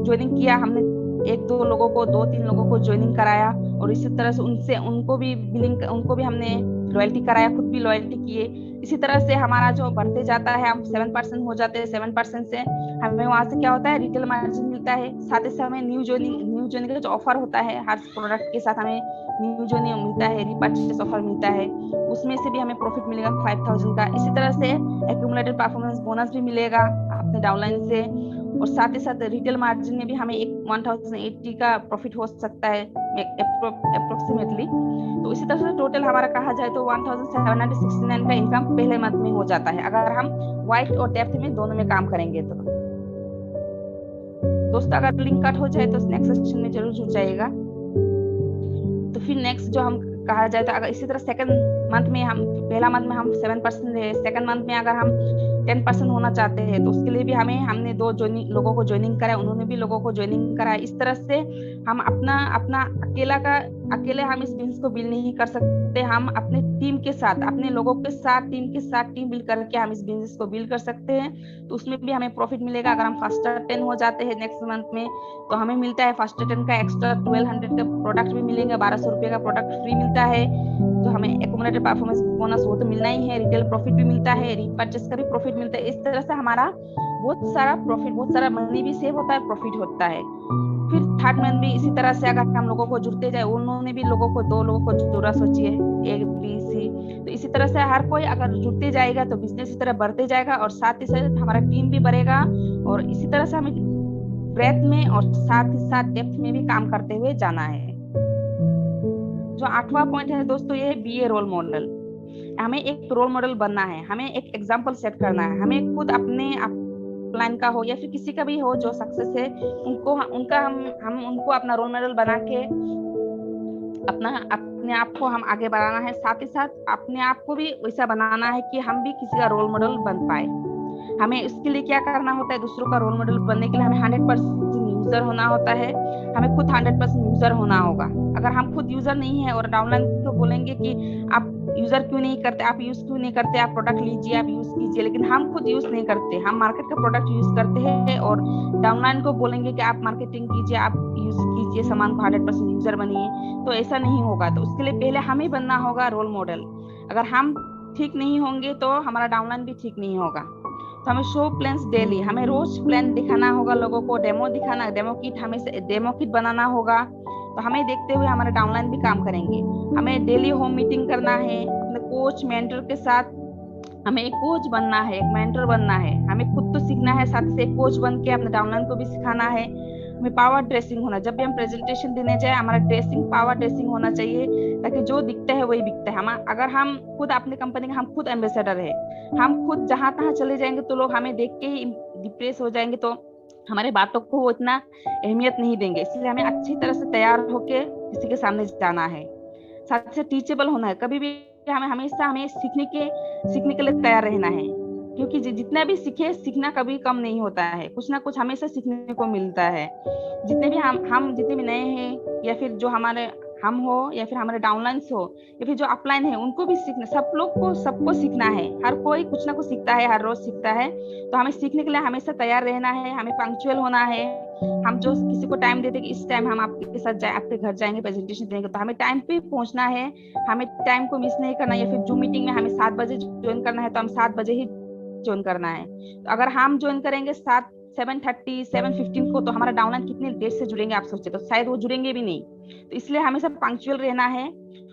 ज्वाइनिंग किया, हमने 1-2 लोगों को 2-3 लोगों को ज्वाइनिंग कराया और इसी तरह से उनको भी हमने लॉयल्टी कराया, खुद भी लॉयल्टी किए। इसी तरह से हमारा जो बढ़ते जाता है, हम 7% हो जाते हैं। 7% से हमें वहां से क्या होता है, रिटेल मार्जिन मिलता है। साथ ही साथ हमें न्यू ज्वाइनिंग का जो ऑफर होता है, हर प्रोडक्ट के साथ हमें न्यू ज्वाइनिंग मिलता है, रीपर्चेस ऑफर मिलता है, उसमें से भी हमें प्रॉफिट मिलेगा 5000 का। इसी तरह से एक्यूमुलेटेड परफॉर्मेंस बोनस भी मिलेगा अपने डाउनलाइन से, और साथ ही साथ रिटेल मार्जिन में भी हमें 1080 का प्रॉफिट हो सकता है अप्रोक्सीमेटली। तो इसी तरह से टोटल हमारा कहा जाए तो 1769 का इनकम पहले मंथ में हो जाता है, अगर हम वाइट और डेप्थ में दोनों में काम करेंगे तो। दोस्तों अगर लिंक कट हो जाए तो नेक्स्ट सेशन में जरूर जुड़ जाइएगा। तो फिर नेक्स्ट जो हम कहा जाए तो अगर इसी तरह सेकंड मंथ में हम, पहला मंथ में हम 7% है, सेकंड मंथ में अगर हम 10% होना चाहते हैं तो उसके लिए भी हमने 2 लोगों को ज्वाइनिंग कराया, उन्होंने भी लोगों को ज्वाइनिंग कराया। इस तरह से हम अपना अकेले हम इस बिजनेस को बिल्ड नहीं कर सकते, हम अपने टीम के साथ, अपने लोगों के साथ, टीम बिल्ड करके हम इस बिजनेस को बिल्ड कर सकते हैं। तो उसमें भी हमें प्रॉफिट मिलेगा। अगर हम फर्स्ट 10 हो जाते हैं नेक्स्ट मंथ में तो हमें मिलता है फर्स्ट 10 का एक्स्ट्रा 1200 का प्रोडक्ट भी मिलेंगे, 1200 रुपए का प्रोडक्ट फ्री मिलता है। जो हमें एक्यूमुलेटेड परफॉर्मेंस बोनस वो तो मिलना ही है, रिटेल प्रॉफिट भी मिलता है, रीपर्चेस का भी प्रॉफिट मिलता है। इस तरह से हमारा बहुत सारा मनी भी सेव होता है, प्रॉफिट होता है। फिर थर्ड मंथ भी इसी तरह से अगर हम लोगों को जुड़ते जाए, उन्होंने भी 2 लोगों को जुड़ा, सोचिए A, B, C। तो इसी तरह से हर कोई अगर जुड़ते जाएगा तो बिजनेस इस तरह बढ़ते जाएगा और साथ ही साथ हमारा टीम भी बढ़ेगा। और इसी तरह से हमें ब्रेथ में और साथ ही साथ डेप्थ में भी काम करते हुए जाना है। जो 8वां पॉइंट है दोस्तों, ये है बी ए रोल मॉडल। हमें एक रोल मॉडल बनना है, हमें एक एग्जाम्पल सेट करना है। हमें खुद अपने अपलाइन का हो या फिर किसी का भी हो जो सक्सेस है, हम उनको अपना रोल मॉडल बना के अपने आप को हम आगे बढ़ाना है। साथ ही साथ अपने आप को भी वैसा बनाना है कि हम भी किसी का रोल मॉडल बन पाए। हमें इसके लिए क्या करना होता है, दूसरों का रोल मॉडल बनने के लिए हमें 100% यूजर होना होता है। हमें खुद 100% यूजर होना होगा। अगर हम खुद यूजर नहीं है और डाउनलाइन को बोलेंगे कि आप यूजर क्यों नहीं करते, आप यूज क्यों नहीं करते, आप प्रोडक्ट लीजिए, आप यूज कीजिए, लेकिन हम खुद यूज नहीं करते, हम मार्केट का प्रोडक्ट यूज करते हैं और डाउनलाइन को बोलेंगे कि आप मार्केटिंग कीजिए, आप यूज कीजिए सामान को, 100% यूजर बनिए, तो ऐसा नहीं होगा। तो उसके लिए पहले हमें बनना होगा रोल मॉडल। अगर हम ठीक नहीं होंगे तो हमारा डाउनलाइन भी ठीक नहीं होगा। तो हमें शो प्लान्स डेली, हमें रोज प्लान दिखाना होगा लोगों को, डेमो किट बनाना होगा। तो हमें देखते हुए हमारे डाउनलाइन भी काम करेंगे। हमें डेली होम मीटिंग करना है अपने कोच मेंटर के साथ। हमें एक कोच बनना है, एक मेंटर बनना है। हमें खुद तो सीखना है, साथ से एक कोच बन के अपने डाउनलाइन को भी सिखाना है। हमें पावर ड्रेसिंग होना, जब भी हम प्रेजेंटेशन देने जाए हमारा पावर ड्रेसिंग होना चाहिए, ताकि जो दिखता है वही बिकता है। अगर हम खुद अपने कंपनी का हम खुद एम्बेसडर है, हम खुद जहां तहां चले जाएंगे तो लोग हमें देख के ही डिप्रेस हो जाएंगे, तो हमारे बातों को वो इतना अहमियत नहीं देंगे। इसलिए हमें अच्छी तरह से तैयार होके किसी के सामने जाना है। साथ से टीचेबल होना है, कभी भी हमें सीखने के लिए तैयार रहना है, क्योंकि जितना भी सीखना कभी कम नहीं होता है, कुछ ना कुछ हमेशा सीखने को मिलता है। जितने भी नए हैं या फिर जो हम हो या फिर हमारे डाउनलाइंस हो या फिर जो अपलाइन है, उनको भी सीखना, सबको सीखना है। हर कोई कुछ ना कुछ सीखता है, हर रोज सीखता है। तो हमें सीखने के लिए हमेशा तैयार रहना है। हमें पंक्चुअल होना है। हम जो किसी को टाइम देते कि इस टाइम हम आपके साथ आपके घर जाएंगे, प्रेजेंटेशन देंगे, तो हमें टाइम पे पहुंचना है। हमें टाइम को मिस नहीं करना। या फिर जूम मीटिंग में हमें 7 बजे ज्वाइन करना है तो हम 7 बजे ही ज्वाइन करना है। तो अगर हम ज्वाइन करेंगे 7:30 7:15 को, तो हमारा डाउनलाइन कितनी देर से जुड़ेंगे आप सोचिए, तो शायद वो जुड़ेंगे भी नहीं। तो इसलिए हमेशा पंक्चुअल रहना है।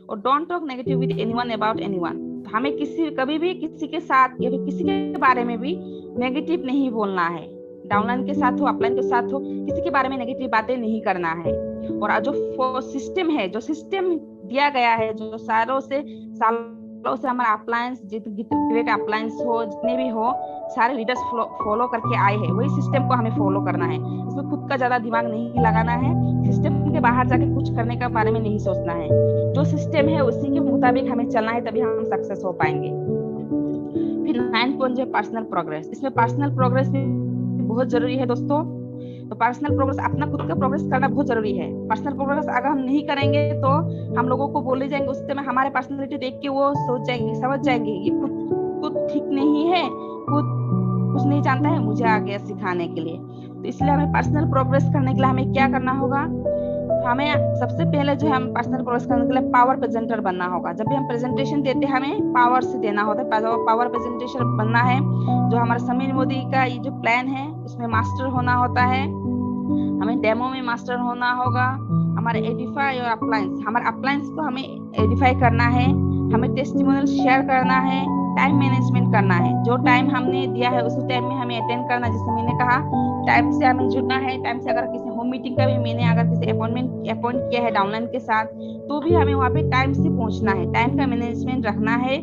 और don't talk negative with anyone about anyone. तो हमें कभी भी किसी के साथ या फिर किसी के बारे में भी नेगेटिव नहीं बोलना है। डाउनलाइन के साथ हो, अपलाइन के साथ हो, किसी के बारे में नेगेटिव बातें नहीं करना है। और जो सिस्टम है, जो सिस्टम दिया गया है, जो सालों से हमारा अप्लायंस, ग्रेट अप्लायंस हो, जितने भी हो, सारे लीडर्स फॉलो करके आए हैं, वही सिस्टम को हमें फॉलो करना है। इसमें खुद का ज्यादा दिमाग नहीं लगाना है। सिस्टम के बाहर जाके कुछ करने का बारे में नहीं सोचना है। जो सिस्टम है उसी के मुताबिक हमें चलना है, तभी हम सक्सेस हो पाएंगे। फिर 9 पॉइंट है पर्सनल प्रोग्रेस। इसमें पर्सनल प्रोग्रेस भी बहुत जरूरी है दोस्तों। तो पर्सनल प्रोग्रेस, अपना खुद का प्रोग्रेस करना बहुत जरूरी है। पर्सनल प्रोग्रेस अगर हम नहीं करेंगे तो हम लोगों को बोले जाएंगे, उस समय हमारे पर्सनैलिटी देख के वो सोच जाएंगे, समझ जाएंगे ये खुद ठीक नहीं है, खुद कुछ नहीं जानता है, मुझे आ गया सिखाने के लिए। तो इसलिए हमें पर्सनल प्रोग्रेस करने के लिए हमें क्या करना होगा, हमें सबसे पहले जो है हम पर्सनल प्रोग्रेस करने के लिए पावर प्रेजेंटर बनना होगा। जब भी हम प्रेजेंटेशन देते हैं हमें पावर से देना होता है, पावर प्रेजेंटेशन बनना है। जो हमारा समीर मोदी का ये जो प्लान है उसमें मास्टर होना होता है, हमें डेमो में मास्टर होना होगा। हमारे एडिफाई और अप्लायंस, हमारे अप्लायंस को हमें एडिफाई करना है, हमें टेस्टिमोनियल शेयर करना है, टाइम मैनेजमेंट करना है। जो टाइम हमने दिया है उसी टाइम में हमें अटेंड करना, जैसे मैंने कहा टाइम से हमें जुड़ना है। टाइम से अगर किसी होम मीटिंग का भी मैंने अगर किसी अपॉइंट किया है डाउनलाइन के साथ, तो भी हमें वहाँ पे टाइम से पहुँचना है, टाइम का मैनेजमेंट रखना है।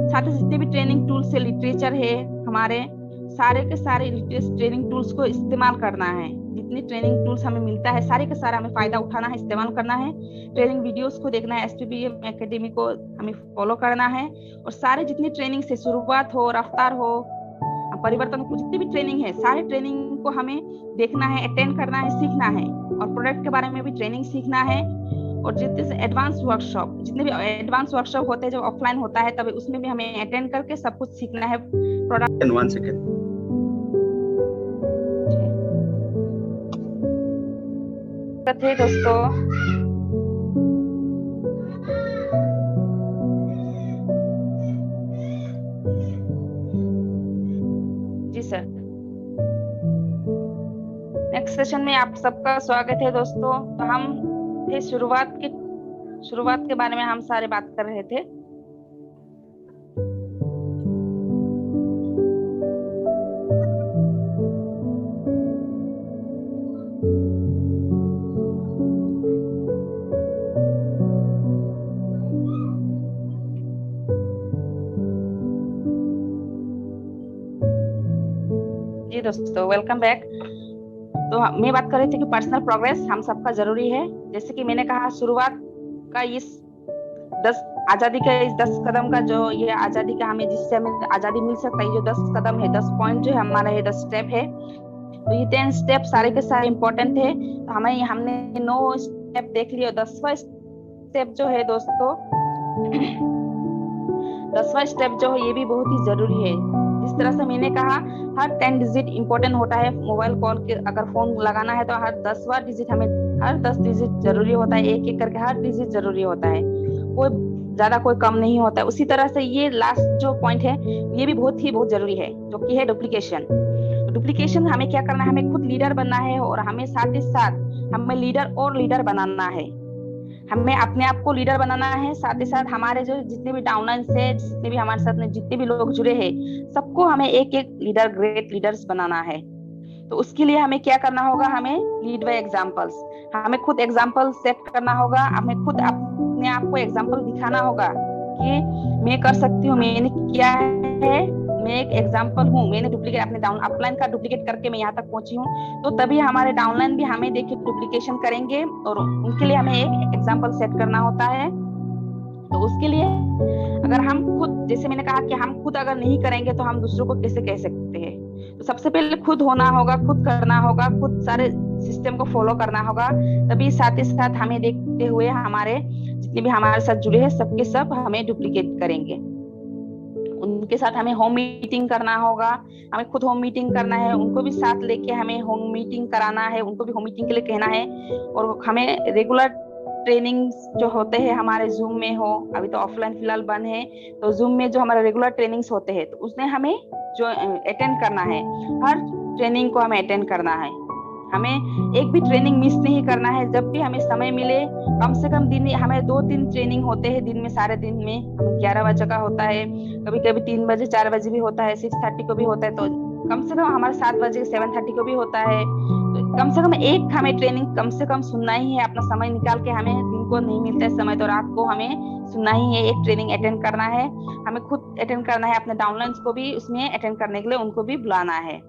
साथ ही जितने भी ट्रेनिंग टूल्स है, लिटरेचर है, हमारे सारे के सारे ट्रेनिंग टूल्स को इस्तेमाल करना है। जितने ट्रेनिंग टूल्स हमें मिलता है सारे के सारा हमें फायदा उठाना है, इस्तेमाल करना है। ट्रेनिंग वीडियोस को देखना है, SPBM एकेडमी को हमें फॉलो करना है। और सारे जितनी ट्रेनिंग से शुरुआत हो, रफ्तार हो, परिवर्तन को, जितनी भी ट्रेनिंग है सारे ट्रेनिंग को हमें देखना है, अटेंड करना है, सीखना है। और प्रोडक्ट के बारे में भी ट्रेनिंग सीखना है। और जितने से एडवांस वर्कशॉप, जितने भी एडवांस वर्कशॉप होते हैं जो ऑफलाइन होता है, तब उसमें भी हमें अटेंड करके सब कुछ सीखना है। प्रोडक्ट 1 सेकंड थे दोस्तों। जी सर, नेक्स्ट सेशन में आप सबका स्वागत है दोस्तों। तो हम थे शुरुआत के बारे में हम सारे बात कर रहे थे। जी दोस्तों, वेलकम बैक। तो मैं बात कर रही थी कि पर्सनल प्रोग्रेस हम सबका जरूरी है। जैसे कि मैंने कहा शुरुआत का इस 10 आजादी का इस 10 कदम का जो ये आजादी का हमें जिससे हमें आजादी मिल सकता है, ये जो 10 कदम है, 10 पॉइंट जो है हमारा ये 10 स्टेप है। तो ये 10 स्टेप सारे के सारे इम्पोर्टेंट है। तो हमने 9 स्टेप देख लिया। 10वां स्टेप जो है दोस्तों, 10वां स्टेप जो है ये भी बहुत ही जरूरी है। जिस तरह से मैंने कहा हर 10 डिजिट इम्पोर्टेंट होता है। मोबाइल कॉल के अगर फोन लगाना है तो हर 10वां डिजिट हमें, हर 10 डिजिट जरूरी होता है। एक एक करके हर डिजिट जरूरी होता है, कोई ज्यादा कोई कम नहीं होता है। उसी तरह से ये लास्ट जो पॉइंट है ये भी बहुत जरूरी है, जो कि है डुप्लीकेशन। डुप्लीकेशन हमें क्या करना है, हमें खुद लीडर बनना है और हमें साथ ही साथ हमें लीडर और लीडर बनाना है। हमें अपने आप को लीडर बनाना है, साथ ही साथ हमारे जो जितने भी डाउनलाइन से, जितने भी हमारे साथ में जितने भी लोग जुड़े हैं, सबको हमें एक एक लीडर, ग्रेट लीडर्स बनाना है। तो उसके लिए हमें क्या करना होगा, हमें लीड बाय एग्जांपल्स, हमें खुद एग्जांपल सेट करना होगा। हमें खुद अपने आप को एग्जांपल दिखाना होगा कि मैं कर सकती हूँ, मैंने किया है, मैं एक एग्जांपल हूँ, मैंने डुप्लीकेट अपने अपलाइन का डुप्लीकेट करके मैं यहाँ तक पहुंची हूँ। तो तभी हमारे डाउनलाइन भी हमें देख के डुप्लीकेशन करेंगे और उनके लिए हमें एक एग्जांपल सेट करना होता है। तो उसके लिए अगर हम खुद, जैसे मैंने कहा कि हम खुद अगर नहीं करेंगे तो हम दूसरों को कैसे कह सकते हैं। तो सबसे पहले खुद होना होगा, खुद करना होगा, खुद सारे सिस्टम को फॉलो करना होगा। तभी साथ ही साथ हमें देखते हुए हमारे जितने भी हमारे साथ जुड़े हैं सबके सब हमें डुप्लीकेट करेंगे। उनके साथ हमें होम मीटिंग करना होगा, हमें खुद होम मीटिंग करना है, उनको भी साथ लेके हमें होम मीटिंग कराना है, उनको भी होम मीटिंग के लिए कहना है। और हमें रेगुलर ट्रेनिंग जो होते हैं हमारे जूम में हो, अभी तो ऑफलाइन फिलहाल बंद है, तो जूम में जो हमारे रेगुलर ट्रेनिंग्स होते हैं तो उसमें हमें जो अटेंड करना है, हर ट्रेनिंग को हमें अटेंड करना है। हमें एक भी ट्रेनिंग मिस नहीं करना है। जब भी हमें समय मिले, कम से कम दिन हमें 2-3 ट्रेनिंग होते हैं दिन में, सारे दिन में हमें 11 बजे का होता है, कभी कभी 3 बजे 4 बजे भी होता है, 6:30 को भी होता है, तो कम से कम हमारे 7 बजे 7:30 को भी होता है। तो कम से कम एक हमें ट्रेनिंग कम से कम सुनना ही है। अपना समय निकाल के, हमें दिन को नहीं मिलता है समय तो रात को हमें सुनना ही है, एक ट्रेनिंग अटेंड करना है। हमें खुद अटेंड करना है, अपने डाउनलाइंस को भी उसमें अटेंड करने के लिए उनको भी बुलाना है।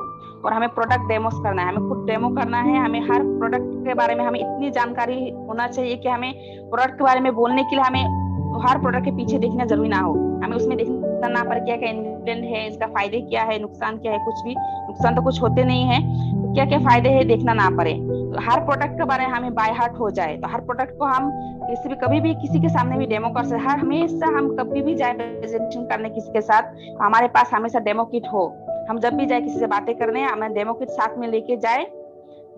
और हमें प्रोडक्ट डेमोस करना है, हमें खुद डेमो करना है। हमें हर प्रोडक्ट के बारे में हमें इतनी जानकारी होना चाहिए कि हमें प्रोडक्ट के बारे में बोलने के लिए हमें हर प्रोडक्ट के पीछे देखना जरूरी ना हो, हमें उसमें देखना ना पड़े क्या क्या इंग्रेडिएंट है, इसका फायदे क्या है, नुकसान क्या है। कुछ भी नुकसान तो कुछ होते नहीं है। तो क्या क्या फायदे है देखना ना पड़े, तो हर प्रोडक्ट के बारे में हमें बाय हार्ट हो जाए, तो हर प्रोडक्ट को हम किसी भी कभी भी किसी के सामने भी डेमो कर सकते, हर हमेशा हम कभी भी जाए प्रेजेंटेशन करने किसी के साथ, हमारे पास हमेशा डेमो किट हो। हम जब भी जाए किसी से बातें करने, हमें डेमो किट साथ में लेके जाए,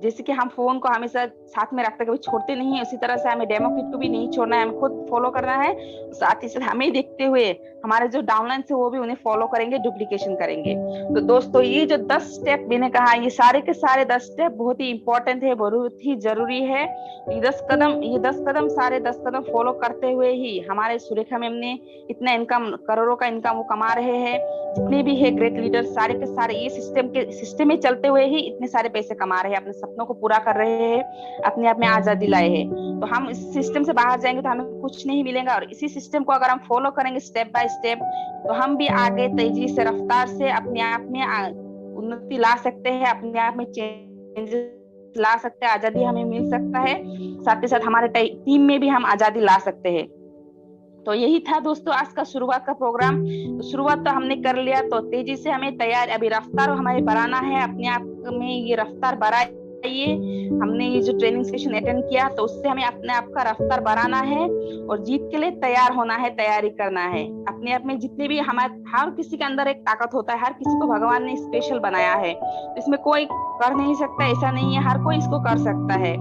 जैसे कि हम फोन को हमेशा साथ में रखते कभी छोड़ते नहीं है, उसी तरह से हमें डेमो किट को भी नहीं छोड़ना है, हमें खुद फॉलो करना है, साथ ही साथ हमें देखते हुए हमारे जो डाउनलाइन है वो भी उन्हें फॉलो करेंगे, डुप्लीकेशन करेंगे। तो दोस्तों ये जो 10 स्टेप मैंने कहा, ये सारे के सारे 10 स्टेप बहुत ही इंपॉर्टेंट है, बहुत ही जरूरी है। ये 10 कदम सारे 10 कदम फॉलो करते हुए ही हमारे सुरेखा मैम ने इतना इनकम, करोड़ों का इनकम वो कमा रहे हैं। जितने भी है ग्रेट लीडर सारे के सारे ये सिस्टम में चलते हुए ही इतने सारे पैसे कमा रहे हैं, अपने सपनों को पूरा कर रहे हैं, अपने आप में आजादी लाए हैं। तो हम इस सिस्टम से बाहर जाएंगे तो हमें कुछ नहीं मिलेगा, और इसी सिस्टम को अगर हम फॉलो करेंगे स्टेप बाय स्टेप, तो हम भी आगे तेजी से रफ्तार से अपने आप में उन्नति ला सकते हैं, अपने आप में चेंजेस ला सकते हैं, आजादी हमें मिल सकता है, साथ ही साथ हमारे टीम में भी हम आजादी ला सकते हैं। तो यही था दोस्तों आज का शुरुआत का प्रोग्राम। तो शुरुआत तो हमने कर लिया, तो तेजी से हमें तैयार अभी रफ्तार हमारे बढ़ाना है, अपने आप में ये रफ्तार बढ़ाइए। हमने ये जो ट्रेनिंग सेशन अटेंड किया, तो उससे हमें अपने आप का रफ्तार बढ़ाना है और जीत के लिए तैयार होना है, तैयारी करना है। अपने आप में जितने भी हर किसी के अंदर एक ताकत होता है, हर किसी को भगवान ने स्पेशल बनाया है, तो इसमें कोई कर नहीं सकता ऐसा नहीं है, हर कोई इसको कर सकता है।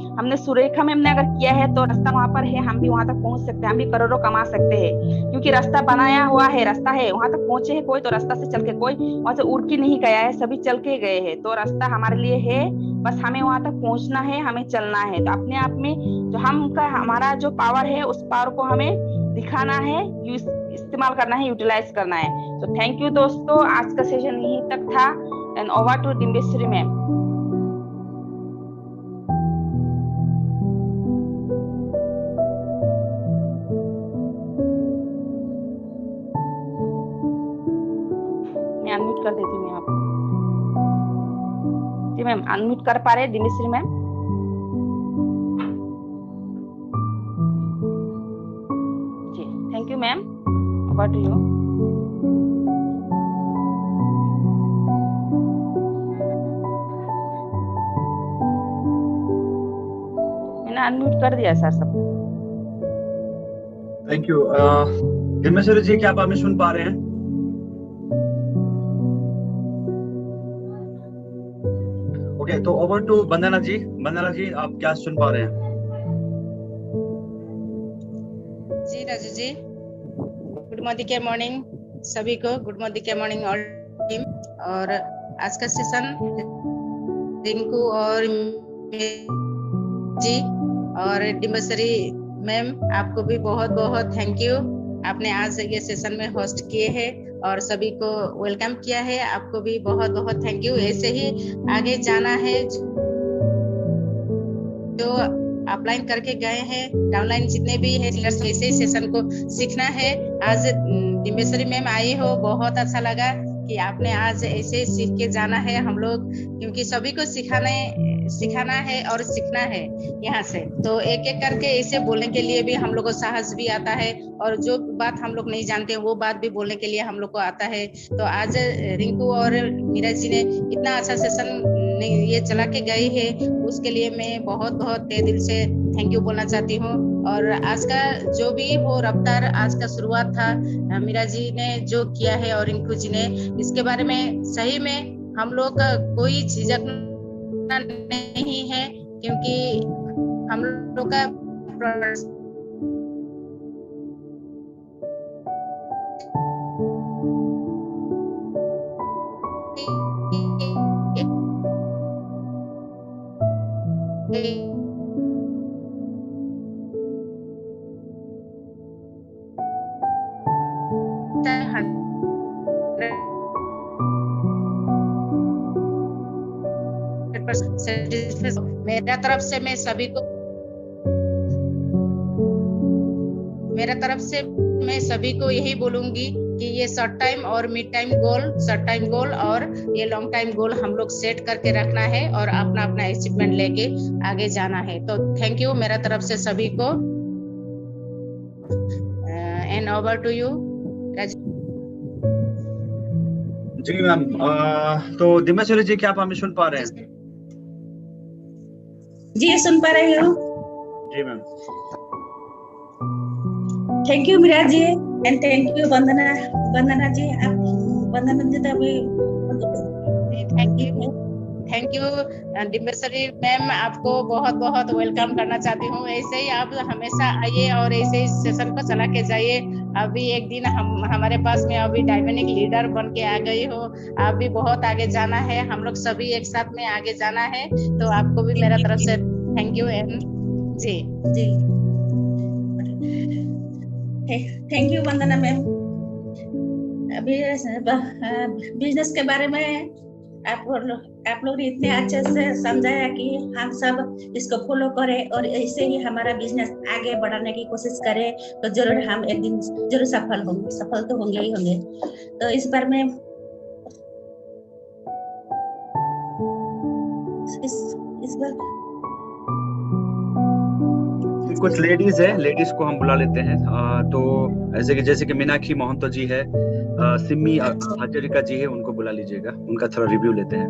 हमने सुरेखा में हमने अगर किया है तो रास्ता वहां पर है, हम भी वहां तक पहुंच सकते हैं, हम भी करोड़ों कमा सकते हैं, क्योंकि रास्ता बनाया हुआ है, रास्ता है, वहां तक पहुंचे है कोई, तो रास्ता से चल के कोई वहां से उड़ के नहीं गया है, सभी चल के गए हैं, तो रास्ता हमारे लिए है, बस हमें वहां तक पहुंचना है, हमें चलना है। तो अपने आप में जो हमारा जो पावर है, उस पावर को हमें दिखाना है, इस्तेमाल करना है, यूटिलाइज करना है। तो थैंक यू दोस्तों, आज का सेशन यहीं तक था, and over to Dimbeshwari ma'am. Unmute कर देती हूँ आपको। जी मैम अनम्यूट कर पा रहे हैं Dineshri ma'am? Ji thank you ma'am, over to you. मैंने अनम्यूट कर दिया सर सब। Thank you. दिनेश्वरी जी क्या आप हमें सुन पा रहे हैं? तो ओवर टू वंदना जी। वंदना जी आप क्या सुन पा रहे हैं? जी राजू जी, गुड मॉर्निंग के मॉर्निंग सभी को, गुड मॉर्निंग के मॉर्निंग ऑल टीम। और आज का सेशन रिंकू और जी और डिम्बेश्वरी मैम, आपको भी बहुत बहुत थैंक यू, आपने आज ये सेशन में होस्ट किए हैं और सभी को वेलकम किया है, आपको भी बहुत बहुत थैंक यू। ऐसे ही आगे जाना है, जो अपलाइन करके गए हैं, डाउनलाइन जितने भी है लीडर्स, ऐसे ही सेशन को सीखना है। आज डिम्बेश्वरी मैम आई हो, बहुत अच्छा लगा कि आपने आज ऐसे सीख के जाना है हम लोग, क्योंकि सभी को सिखाना है और सीखना है यहाँ से। तो एक एक करके ऐसे बोलने के लिए भी हम लोग को साहस भी आता है, और जो बात हम लोग नहीं जानते वो बात भी बोलने के लिए हम लोग को आता है। तो आज रिंकू और मीरा जी ने इतना अच्छा सेशन ये चला के गई है, उसके लिए मैं बहुत बहुत तहे दिल से थैंक यू बोलना चाहती हूँ। और आज का जो भी हो रफ्तार, आज का शुरुआत था, मीरा जी ने जो किया है और रिंकू जी ने, इसके बारे में सही में हम लोग का कोई झिझक नहीं है, क्योंकि हम लोग का मेरा तरफ से मैं सभी को यही बोलूंगी कि ये शॉर्ट टाइम और मिड टाइम गोल और ये लॉन्ग टाइम गोल हम लोग सेट करके रखना है और अपना अपना अचीवमेंट लेके आगे जाना है। तो थैंक यू मेरा तरफ से सभी को, एंड ओवर टू यू जी मैम। तो दिम्बेश्वरी जी क्या आप हमें सुन पा रहे हैं? जी सुन पा रही हूँ। जी ma'am. Thank you Meera ji and thank you Vandana ji. आप वंदना जी तो अभी थैंक यू डिम्बेश्वरी मैम, आपको बहुत बहुत वेलकम करना चाहती हूँ। ऐसे ही आप हमेशा आइए और ऐसे ही सेशन को चला के जाइए। अभी एक दिन हमारे पास में अभी डायनेमिक लीडर बन के आ गई हो। आप भी बहुत आगे जाना है, हम लोग सभी एक साथ में आगे जाना है। तो आपको भी मेरा तरफ से थैंक यू एंड जी जी थैंक यू वंदना मैम। अभी बिजनेस के बारे में आप लोग ने इतने अच्छे से समझाया कि हम सब इसको फॉलो करें और ऐसे ही हमारा बिजनेस आगे बढ़ाने की कोशिश करें तो जरूर हम एक दिन जरूर सफल तो होंगे ही होंगे। तो इस बार में इस बार कुछ लेडीज है, लेडीज को हम बुला लेते हैं। तो जैसे कि मीनाक्षी महंतो जी है, सिमी हाजरिका जी है, उनको बुला लीजिएगा, उनका थोड़ा रिव्यू लेते हैं।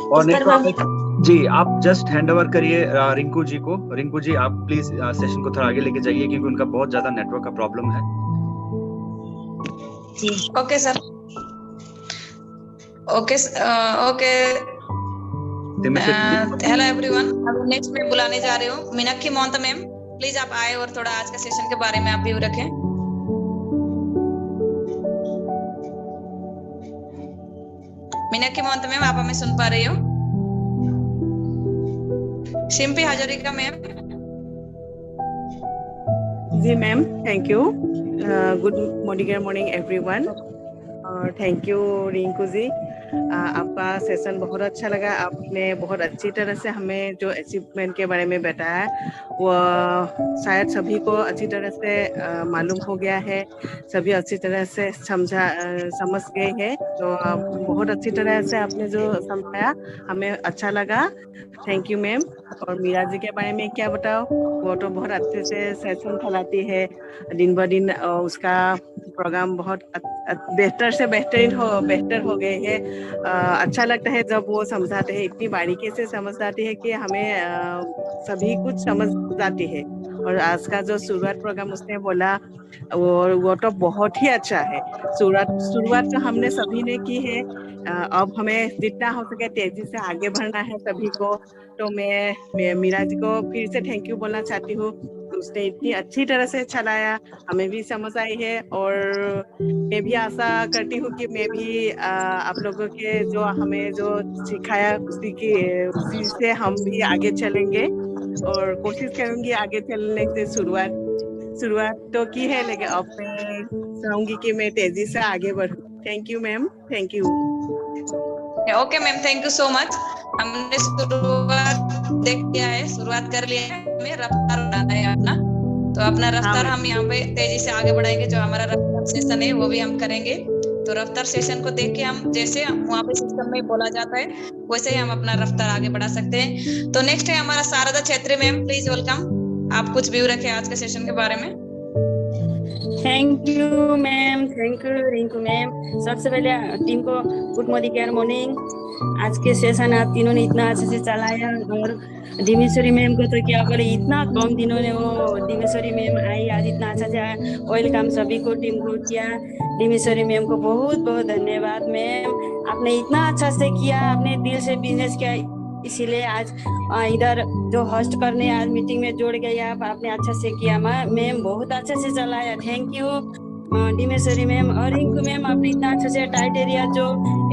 और जी आप जस्ट हैंड ओवर करिए रिंकू जी को। रिंकू जी आप प्लीज सेशन को थोड़ा आगे लेके जाइए क्योंकि उनका बहुत ज्यादा नेटवर्क का प्रॉब्लम है। Okay sir. Okay hello everyone. अब नेक्स्ट मैं बुलाने जा रही हूँ मीनाक्षी महंतो मैम। प्लीज आप आए और थोड़ा आज के सेशन के बारे में आप व्यू रखें। मीनाक्षी महंतो मैम, आप हमें सुन पा रही हो? शिम्पी हाजरिका मैम। जी ma'am, thank you. Good morning everyone. और थैंक यू रिंकू जी, आपका सेशन बहुत अच्छा लगा। आपने बहुत अच्छी तरह से हमें जो अचीवमेंट के बारे में बताया वो शायद सभी को अच्छी तरह से मालूम हो गया है, सभी अच्छी तरह से समझ गए हैं। तो बहुत अच्छी तरह से आपने जो समझाया हमें अच्छा लगा, थैंक यू मैम। और मीरा जी के बारे में क्या बताओ, वो तो बहुत अच्छे से सेशन चलाती है, दिन ब दिन उसका प्रोग्राम बहुत बेहतर से बेहतर हो गए हैं। अच्छा लगता है जब वो समझाते हैं, इतनी बारीकी से समझाती है कि हमें सभी कुछ समझ जाती है। और आज का जो शुरुआत प्रोग्राम उसने बोला वो तो बहुत ही अच्छा है। शुरुआत तो हमने सभी ने की है, अब हमें जितना हो सके तेजी से आगे बढ़ना है सभी को। तो मैं मीरा जी को फिर से थैंक यू बोलना चाहती हूँ, उसने इतनी अच्छी तरह से चलाया, हमें भी समझ आई है। और मैं भी आशा करती हूँ कि मैं भी आप लोगों के जो हमें जो सिखाया उसी से हम भी आगे चलेंगे और कोशिश करूंगी आगे चलने से। शुरुआत तो की है, लेकिन अब मैं चाहूंगी कि मैं तेजी से आगे बढ़ूं। Thank you ma'am, thank you. Okay ma'am, thank you so much. हमने शुरुआत देख लिया है, शुरुआत कर लिया है, हमें रफ्तार बढ़ाना है अपना। तो अपना रफ्तार हम यहाँ पे तेजी से आगे बढ़ाएंगे। जो हमारा रफ्तार सेशन है वो भी हम करेंगे। तो रफ्तार सेशन को देख के हम जैसे वहाँ पे सिस्टम में बोला जाता है वैसे ही हम अपना रफ्तार आगे बढ़ा सकते हैं। तो नेक्स्ट है हमारा Sharda Chhetri ma'am, please welcome. आप कुछ व्यू रखें आज के सेशन के बारे में। Thank you ma'am, thank you Rinku ma'am. सबसे पहले टीम को गुड मॉर्निंग। आज के सेशन आप तीनों ने इतना अच्छे से चलाया। और डिमेश्वरी मैम को तो क्या बोले, इतना कम दिनों ने वो डिमेश्वरी मैम आई, आज इतना अच्छा से वेलकम सभी को टीम को किया। डिमेश्वरी मैम को बहुत बहुत धन्यवाद मैम, आपने इतना अच्छा से किया, आपने दिल से बिजनेस किया, इसीलिए आज इधर जो होस्ट करने आज मीटिंग में जोड़ गए आपने अच्छा से किया मैम, बहुत अच्छे से चलाया। Thank you Dimeshwari ma'am. और रिंकू मैम, आपने इतना अच्छा से टाइटेरिया जो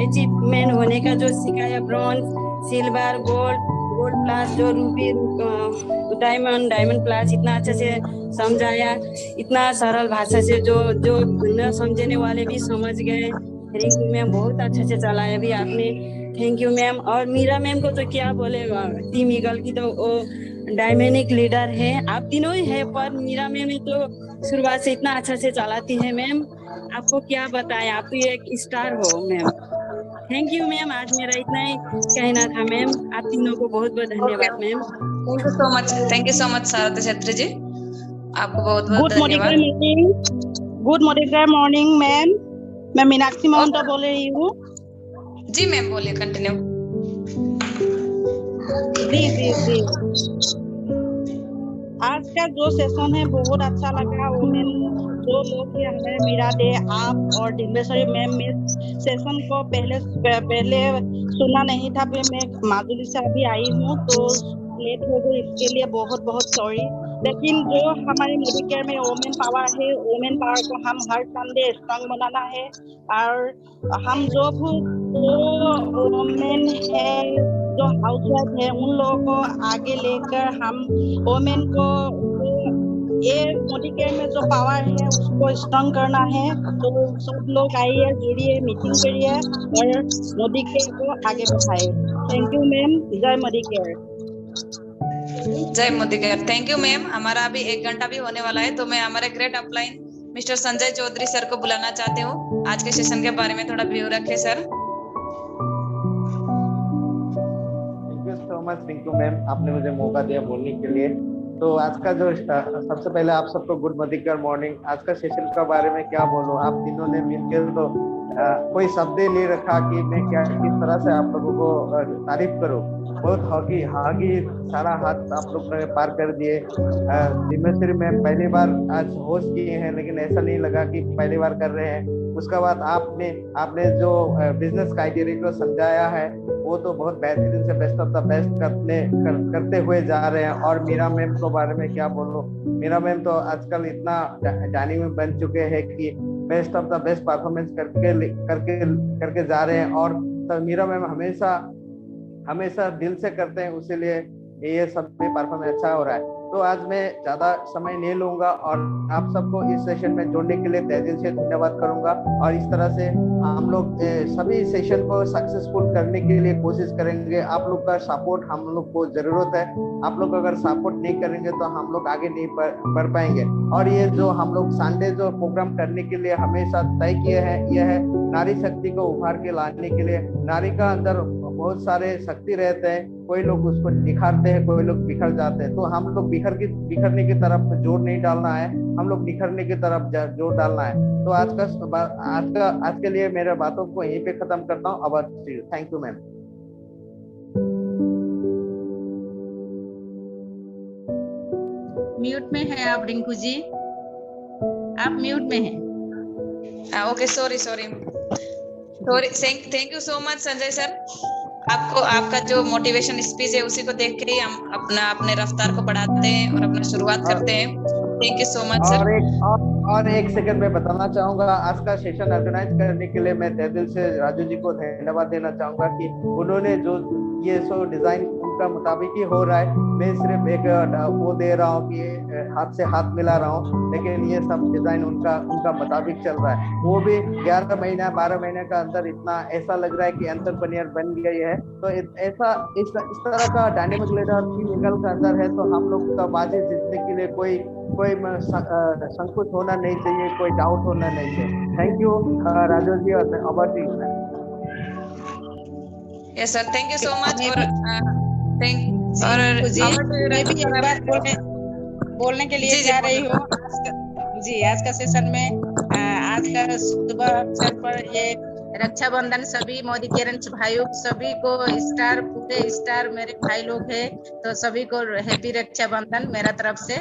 अचीवमेंट होने का जो सिखाया, ब्रॉन्ज, सिल्वर, गोल्ड प्लस, जो रूबी, डायमंड प्लस, इतना अच्छे से समझाया, इतना सरल भाषा से जो न समझने वाले भी समझ गए। रिंकू मैम बहुत अच्छे से चलाया भी आपने, थैंक यू मैम। और मीरा मैम को तो क्या बोलेगा, टीम ईगल की तो वो डायनेमिक लीडर है, आप तीनों ही है, पर मीरा मैम तो शुरुआत से इतना अच्छा से चलाती है मैम, आपको क्या बताएं, आप तो एक स्टार हो मैम। थैंक यू मैम, आज मेरा इतना ही कहना था मैम, आप तीनों को बहुत बहुत धन्यवाद ma'am. Thank you so much Sharda Chhetri ji, आपको बहुत बहुत धन्यवाद। गुड मॉर्निंग मैम, मैं मीनाक्षी महंतो बोल रही हूँ। जी मैम बोलिए, कंटिन्यू। जी आज का जो सेशन है बहुत अच्छा लगा। वुमेन जो लोग हैं हमें मीरा दे आप और डिम्बेश्वरी मैम में सेशन को पहले सुना नहीं था। फिर मैं माधुरी से अभी आई हूँ तो लेट हो गई, इसके लिए बहुत बहुत सॉरी। लेकिन जो हमारे मोदी केयर में वुमेन पावर है, वुमेन पावर को हम हर संडे स्ट्रांग बनाना है। और हम जो वुमेन है जो हाउसवाइफ है उन लोगों को आगे लेकर हम वुमेन को ये मोदी केयर में जो पावर है उसको स्ट्रांग करना है। तो सब लोग आइए, जुड़िए, मीटिंग करिए और मोदी केयर को आगे बढ़ाए। Thank you ma'am. जय मोदी केयर। जय Modi care. Thank you ma'am. हमारा अभी 1 घंटा भी होने वाला है, तो मैं हमारे great upline mister Sanjay Chaudhary sir को बुलाना चाहती हूँ। आज के सेशन के बारे में थोड़ा व्यू रखे sir. Thank you so much Rinku ma'am, आपने मुझे मौका दिया बोलने के लिए। तो आज का जो सबसे पहले आप सबको गुड मोदी केयर मॉर्निंग। आज का सेशन के बारे में क्या बोलूं, आप तीनों ने मिलकर तो कोई शब्द ही नहीं रखा कि मैं क्या किस तरह से आप लोगों को तारीफ करूं। बहुत हागी सारा हाथ आप लोग ने पार कर दिए। डिम्बेश्वरी मैम पहली बार आज होस्ट किए हैं, लेकिन ऐसा नहीं लगा कि पहली बार कर रहे हैं। उसके बाद आपने जो बिजनेस क्राइटेरिया को समझाया है वो तो बहुत बेहतरीन से बेस्ट ऑफ द बेस्ट करते हुए जा रहे हैं। और मीरा मैम के बारे में क्या बोलूं, मीरा मैम तो आजकल इतना डायनेमिक बन चुके हैं कि best of the best performance करके जा रहे हैं। और तो मीरा मैम हमेशा दिल से करते हैं, उसीलिए ये सब भी परफॉर्मेंस अच्छा हो रहा है। तो आज मैं ज्यादा समय नहीं लूंगा और आप सबको इस सेशन में जोड़ने के लिए तहे दिल से धन्यवाद करूंगा। और इस तरह से हम लोग सभी सेशन को सक्सेसफुल करने के लिए कोशिश करेंगे। आप लोग का सपोर्ट हम लोग को जरूरत है। आप लोग अगर सपोर्ट नहीं करेंगे तो हम लोग आगे नहीं बढ़ पाएंगे। और ये जो हम लोग संडे जो प्रोग्राम करने के लिए हमेशा तय किए हैं, यह है नारी शक्ति को उभार के लाने के लिए। नारी का अंदर बहुत सारे शक्ति रहते हैं, कोई लोग उसको निखारते हैं, कोई लोग बिखर जाते हैं। तो हम लोग बिखरने की तरफ जोर नहीं डालना है, हम लोग निखरने की तरफ जोर डालना है। तो आज के लिए मेरे बातों को यहीं पे खत्म करता हूँ। अब थैंक यू मैम। म्यूट में है आप रिंकू जी, आप म्यूट में हैं। Okay sorry. Thank you so much Sanjay sir. आपका जो मोटिवेशन स्पीच है उसी को देख के ही हम अपने रफ्तार को बढ़ाते हैं और अपना शुरुआत करते हैं। Thank you so much sir. और एक सेकंड में बताना चाहूंगा, आज का सेशन ऑर्गेनाइज करने के लिए मैं तहे दिल से राजू जी को धन्यवाद देना चाहूंगा कि उन्होंने जो ये सो डिजाइन उनका मुताबिक ही हो रहा है। मैं सिर्फ एक वो दे रहा हूँ कि हाथ से हाथ मिला रहा हूँ, लेकिन ये सब डिजाइन उनका मुताबिक चल रहा है। वो भी 11 महीना 12 महीने का अंदर इतना ऐसा लग रहा है कि एंटरप्रेन्योर बन गई है। तो ऐसा इस तरह का डायनेमिक लीडर निकल का अंदर है, तो हम लोग का बाजी जीतने के लिए कोई संकोच होना नहीं चाहिए, कोई डाउट होना नहीं चाहिए। थैंक यू राजू जी और over to you. Yes sir, thank you so much. और मैं भी एक बात बोलने के लिए जा रही हूँ जी। आज का सेशन में आज का सुबह अवसर पर ये रक्षाबंधन सभी मोदी केयर भाइयों सभी को पूरे स्टार मेरे भाई लोग हैं, तो सभी को हैप्पी रक्षाबंधन मेरा तरफ से।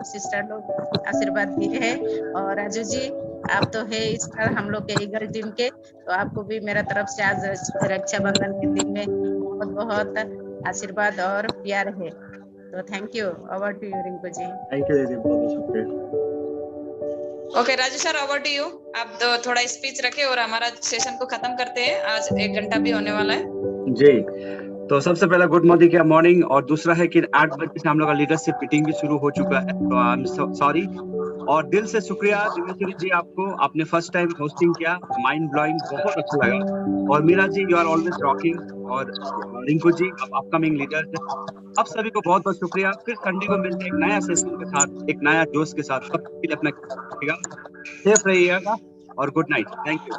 सिस्टर लोग आशीर्वाद दिए हैं। और राजू जी आप तो है स्टार हम लोग के ईगल टीम के, तो आपको भी मेरा तरफ से आज रक्षाबंधन के दिन में बहुत बहुत आशीर्वाद और प्यार है। तो thank you. Over to you Rinku ji. Thank you दीदी, बहुत शुक्रिया। Okay Raju sir, over to you. आप तो थोड़ा स्पीच रखे और हमारा सेशन को खत्म करते हैं। आज 1 घंटा भी होने वाला है जी। तो सबसे पहला गुड मॉर्निंग क्या मॉर्निंग, और दूसरा है कि 8 बजे से हम लोग का लीडरशिप मीटिंग भी शुरू हो चुका है, तो आई एम सॉरी। और दिल से शुक्रिया दिव्यश्री जी, आपको आपने फर्स्ट टाइम होस्टिंग किया, माइंड ब्लोइंग, बहुत अच्छा लगा। और Meera ji you are always rocking, और रिंकू जी आप अपकमिंग लीडर हैं। आप सभी को बहुत बहुत शुक्रिया। फिर संडे को मिलते हैं एक नया सेशन के साथ, एक नया जोश के साथ। सबके लिए अपना सेफ रहिएगा और गुड नाइट। Thank you.